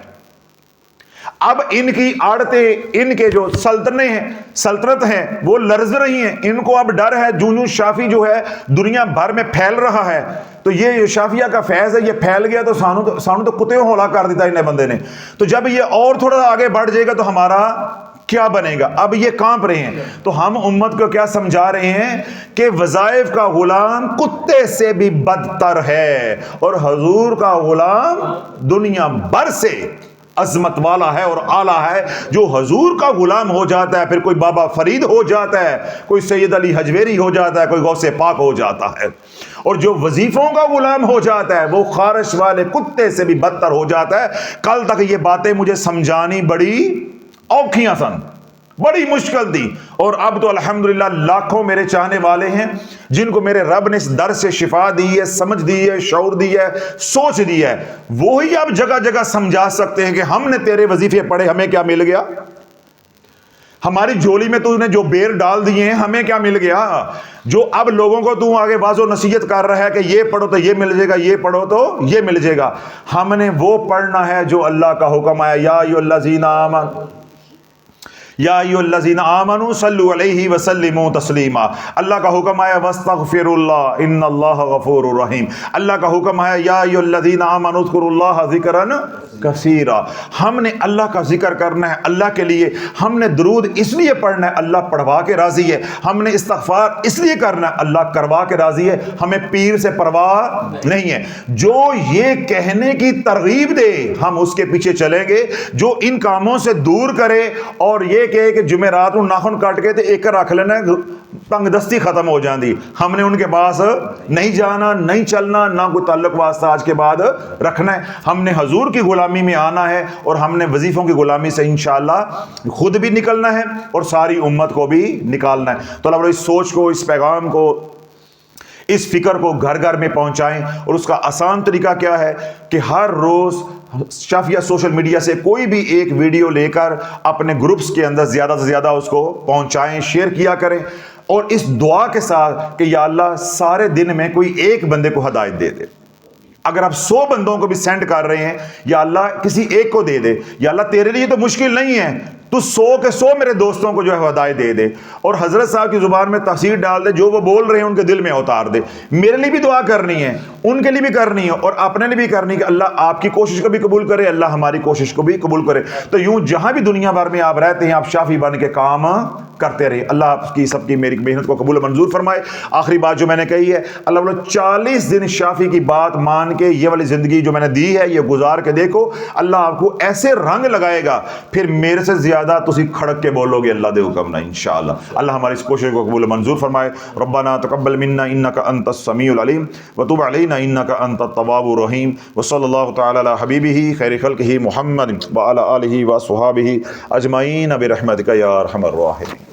اب ان کی عادتیں، ان کے جو سلطنت ہیں وہ لرز رہی ہیں، ان کو اب ڈر ہے۔ جونوں شافی جو ہے دنیا بھر میں پھیل رہا ہے، تو یہ شافیہ کا فیض ہے، یہ پھیل گیا تو سانو تو کتے ہولا کر دیتا انہیں بندے نے۔ تو جب یہ اور تھوڑا آگے بڑھ جائے گا تو ہمارا کیا بنے گا؟ اب یہ کانپ رہے ہیں. تو ہم امت کو کیا سمجھا رہے ہیں کہ وظائف کا غلام کتے سے بھی بدتر ہے، اور حضور کا غلام دنیا بھر سے عظمت والا ہے اور اعلیٰ ہے. جو حضور کا غلام ہو جاتا ہے، پھر کوئی بابا فرید ہو جاتا ہے، کوئی سید علی حجویری ہو جاتا ہے، کوئی غوث پاک ہو جاتا ہے، اور جو وظیفوں کا غلام ہو جاتا ہے وہ خارش والے کتے سے بھی بدتر ہو جاتا ہے. کل تک یہ باتیں مجھے سمجھانی بڑی اوکھیاں سن، بڑی مشکل تھی، اور اب تو الحمدللہ لاکھوں میرے چاہنے والے ہیں جن کو میرے رب نے اس در سے شفا دی ہے، سمجھ دی ہے، شعور دی ہے، سوچ دی ہے. وہی اب جگہ جگہ سمجھا سکتے ہیں کہ ہم نے تیرے وظیفے پڑھے، ہمیں کیا مل گیا؟ ہماری جھولی میں تو نے جو بیر ڈال دیے ہیں، ہمیں کیا مل گیا؟ جو اب لوگوں کو تو آگے واضح و نصیحت کر رہا ہے کہ یہ پڑھو تو یہ مل جائے گا، یہ پڑھو تو یہ مل جائے گا، ہم نے وہ پڑھنا ہے جو اللہ کا حکم آیا. یا ایھا الذین آمنوا یا ایھا الذین آمنوا صلوا علیہ وسلموا تسلیما. اللہ کا حکم آیا واستغفروا اللہ ان اللہ غفور رحیم. اللہ کا حکم آیا یا ایھا الذین آمنوا اذکروا اللہ ذکرا کثیرا. ہم نے اللہ کا ذکر کرنا ہے اللہ کے لیے. ہم نے درود اس لیے پڑھنا ہے اللہ پڑھوا کے راضی ہے. ہم نے استغفار اس لیے کرنا ہے اللہ کروا کے راضی ہے. ہمیں پیر سے پرواہ نہیں ہے. جو یہ کہنے کی ترغیب دے ہم اس کے پیچھے چلیں گے. جو ان کاموں سے دور کرے اور یہ کہ جمعرات کو ناخن کاٹ کے تے ایک رکھ لینا، تنگ دستی ختم ہو جاندی، ہم نے ان کے پاس نہیں جانا، نہیں چلنا، نہ کوئی تعلق واسطہ آج کے بعد رکھنا ہے. ہم نے حضور کی غلامی میں آنا ہے، اور ہم نے وظیفوں کی غلامی سے انشاءاللہ خود بھی نکلنا ہے اور ساری امت کو بھی نکالنا ہے. تو اللہ اس سوچ کو، اس پیغام کو، اس فکر کو گھر گھر میں پہنچائیں. اور اس کا آسان طریقہ کیا ہے کہ ہر روز شافیہ سوشل میڈیا سے کوئی بھی ایک ویڈیو لے کر اپنے گروپس کے اندر زیادہ سے زیادہ اس کو پہنچائیں، شیئر کیا کریں، اور اس دعا کے ساتھ کہ یا اللہ سارے دن میں کوئی ایک بندے کو ہدایت دے دے. اگر آپ 100 بندوں کو بھی سینڈ کر رہے ہیں، یا اللہ کسی ایک کو دے دے. یا اللہ تیرے لیے تو مشکل نہیں ہے، تو 100 کے 100 میرے دوستوں کو جو ہے ہدایت دے دے، اور حضرت صاحب کی زبان میں تفسیر ڈال دے، جو وہ بول رہے ہیں ان کے دل میں اتار دے. میرے لیے بھی دعا کرنی ہے، ان کے لیے بھی کرنی ہے، اور اپنے لیے بھی کرنی ہے کہ اللہ آپ کی کوشش کو بھی قبول کرے، اللہ ہماری کوشش کو بھی قبول کرے. تو یوں جہاں بھی دنیا بھر میں آپ رہتے ہیں، آپ شافی بن کے کام کرتے رہے. اللہ آپ کی سب کی میری محنت کو قبول منظور فرمائے. آخری بات جو میں نے کہی ہے، اللہ بولے 40 دن شافی کی بات مان کے یہ والی زندگی جو میں نے دی ہے یہ گزار کے دیکھو، اللہ آپ کو ایسے رنگ لگائے گا، پھر میرے سے زیادہ تسی کھڑک کے بولو گے اللہ دے حکم نہ انشاءاللہ. اللہ ہماری اس کوشش کو قبول منظور فرمائے. ربنا تقبل منا انک انت السمیع العلیم وتب علینا انک انت التواب الرحیم. وصلی اللہ تعالی علی حبیبہ خیر خلقہ محمد وعلی آلہ وصحبہ اجمعین برحمتک یا ارحم الراحمین.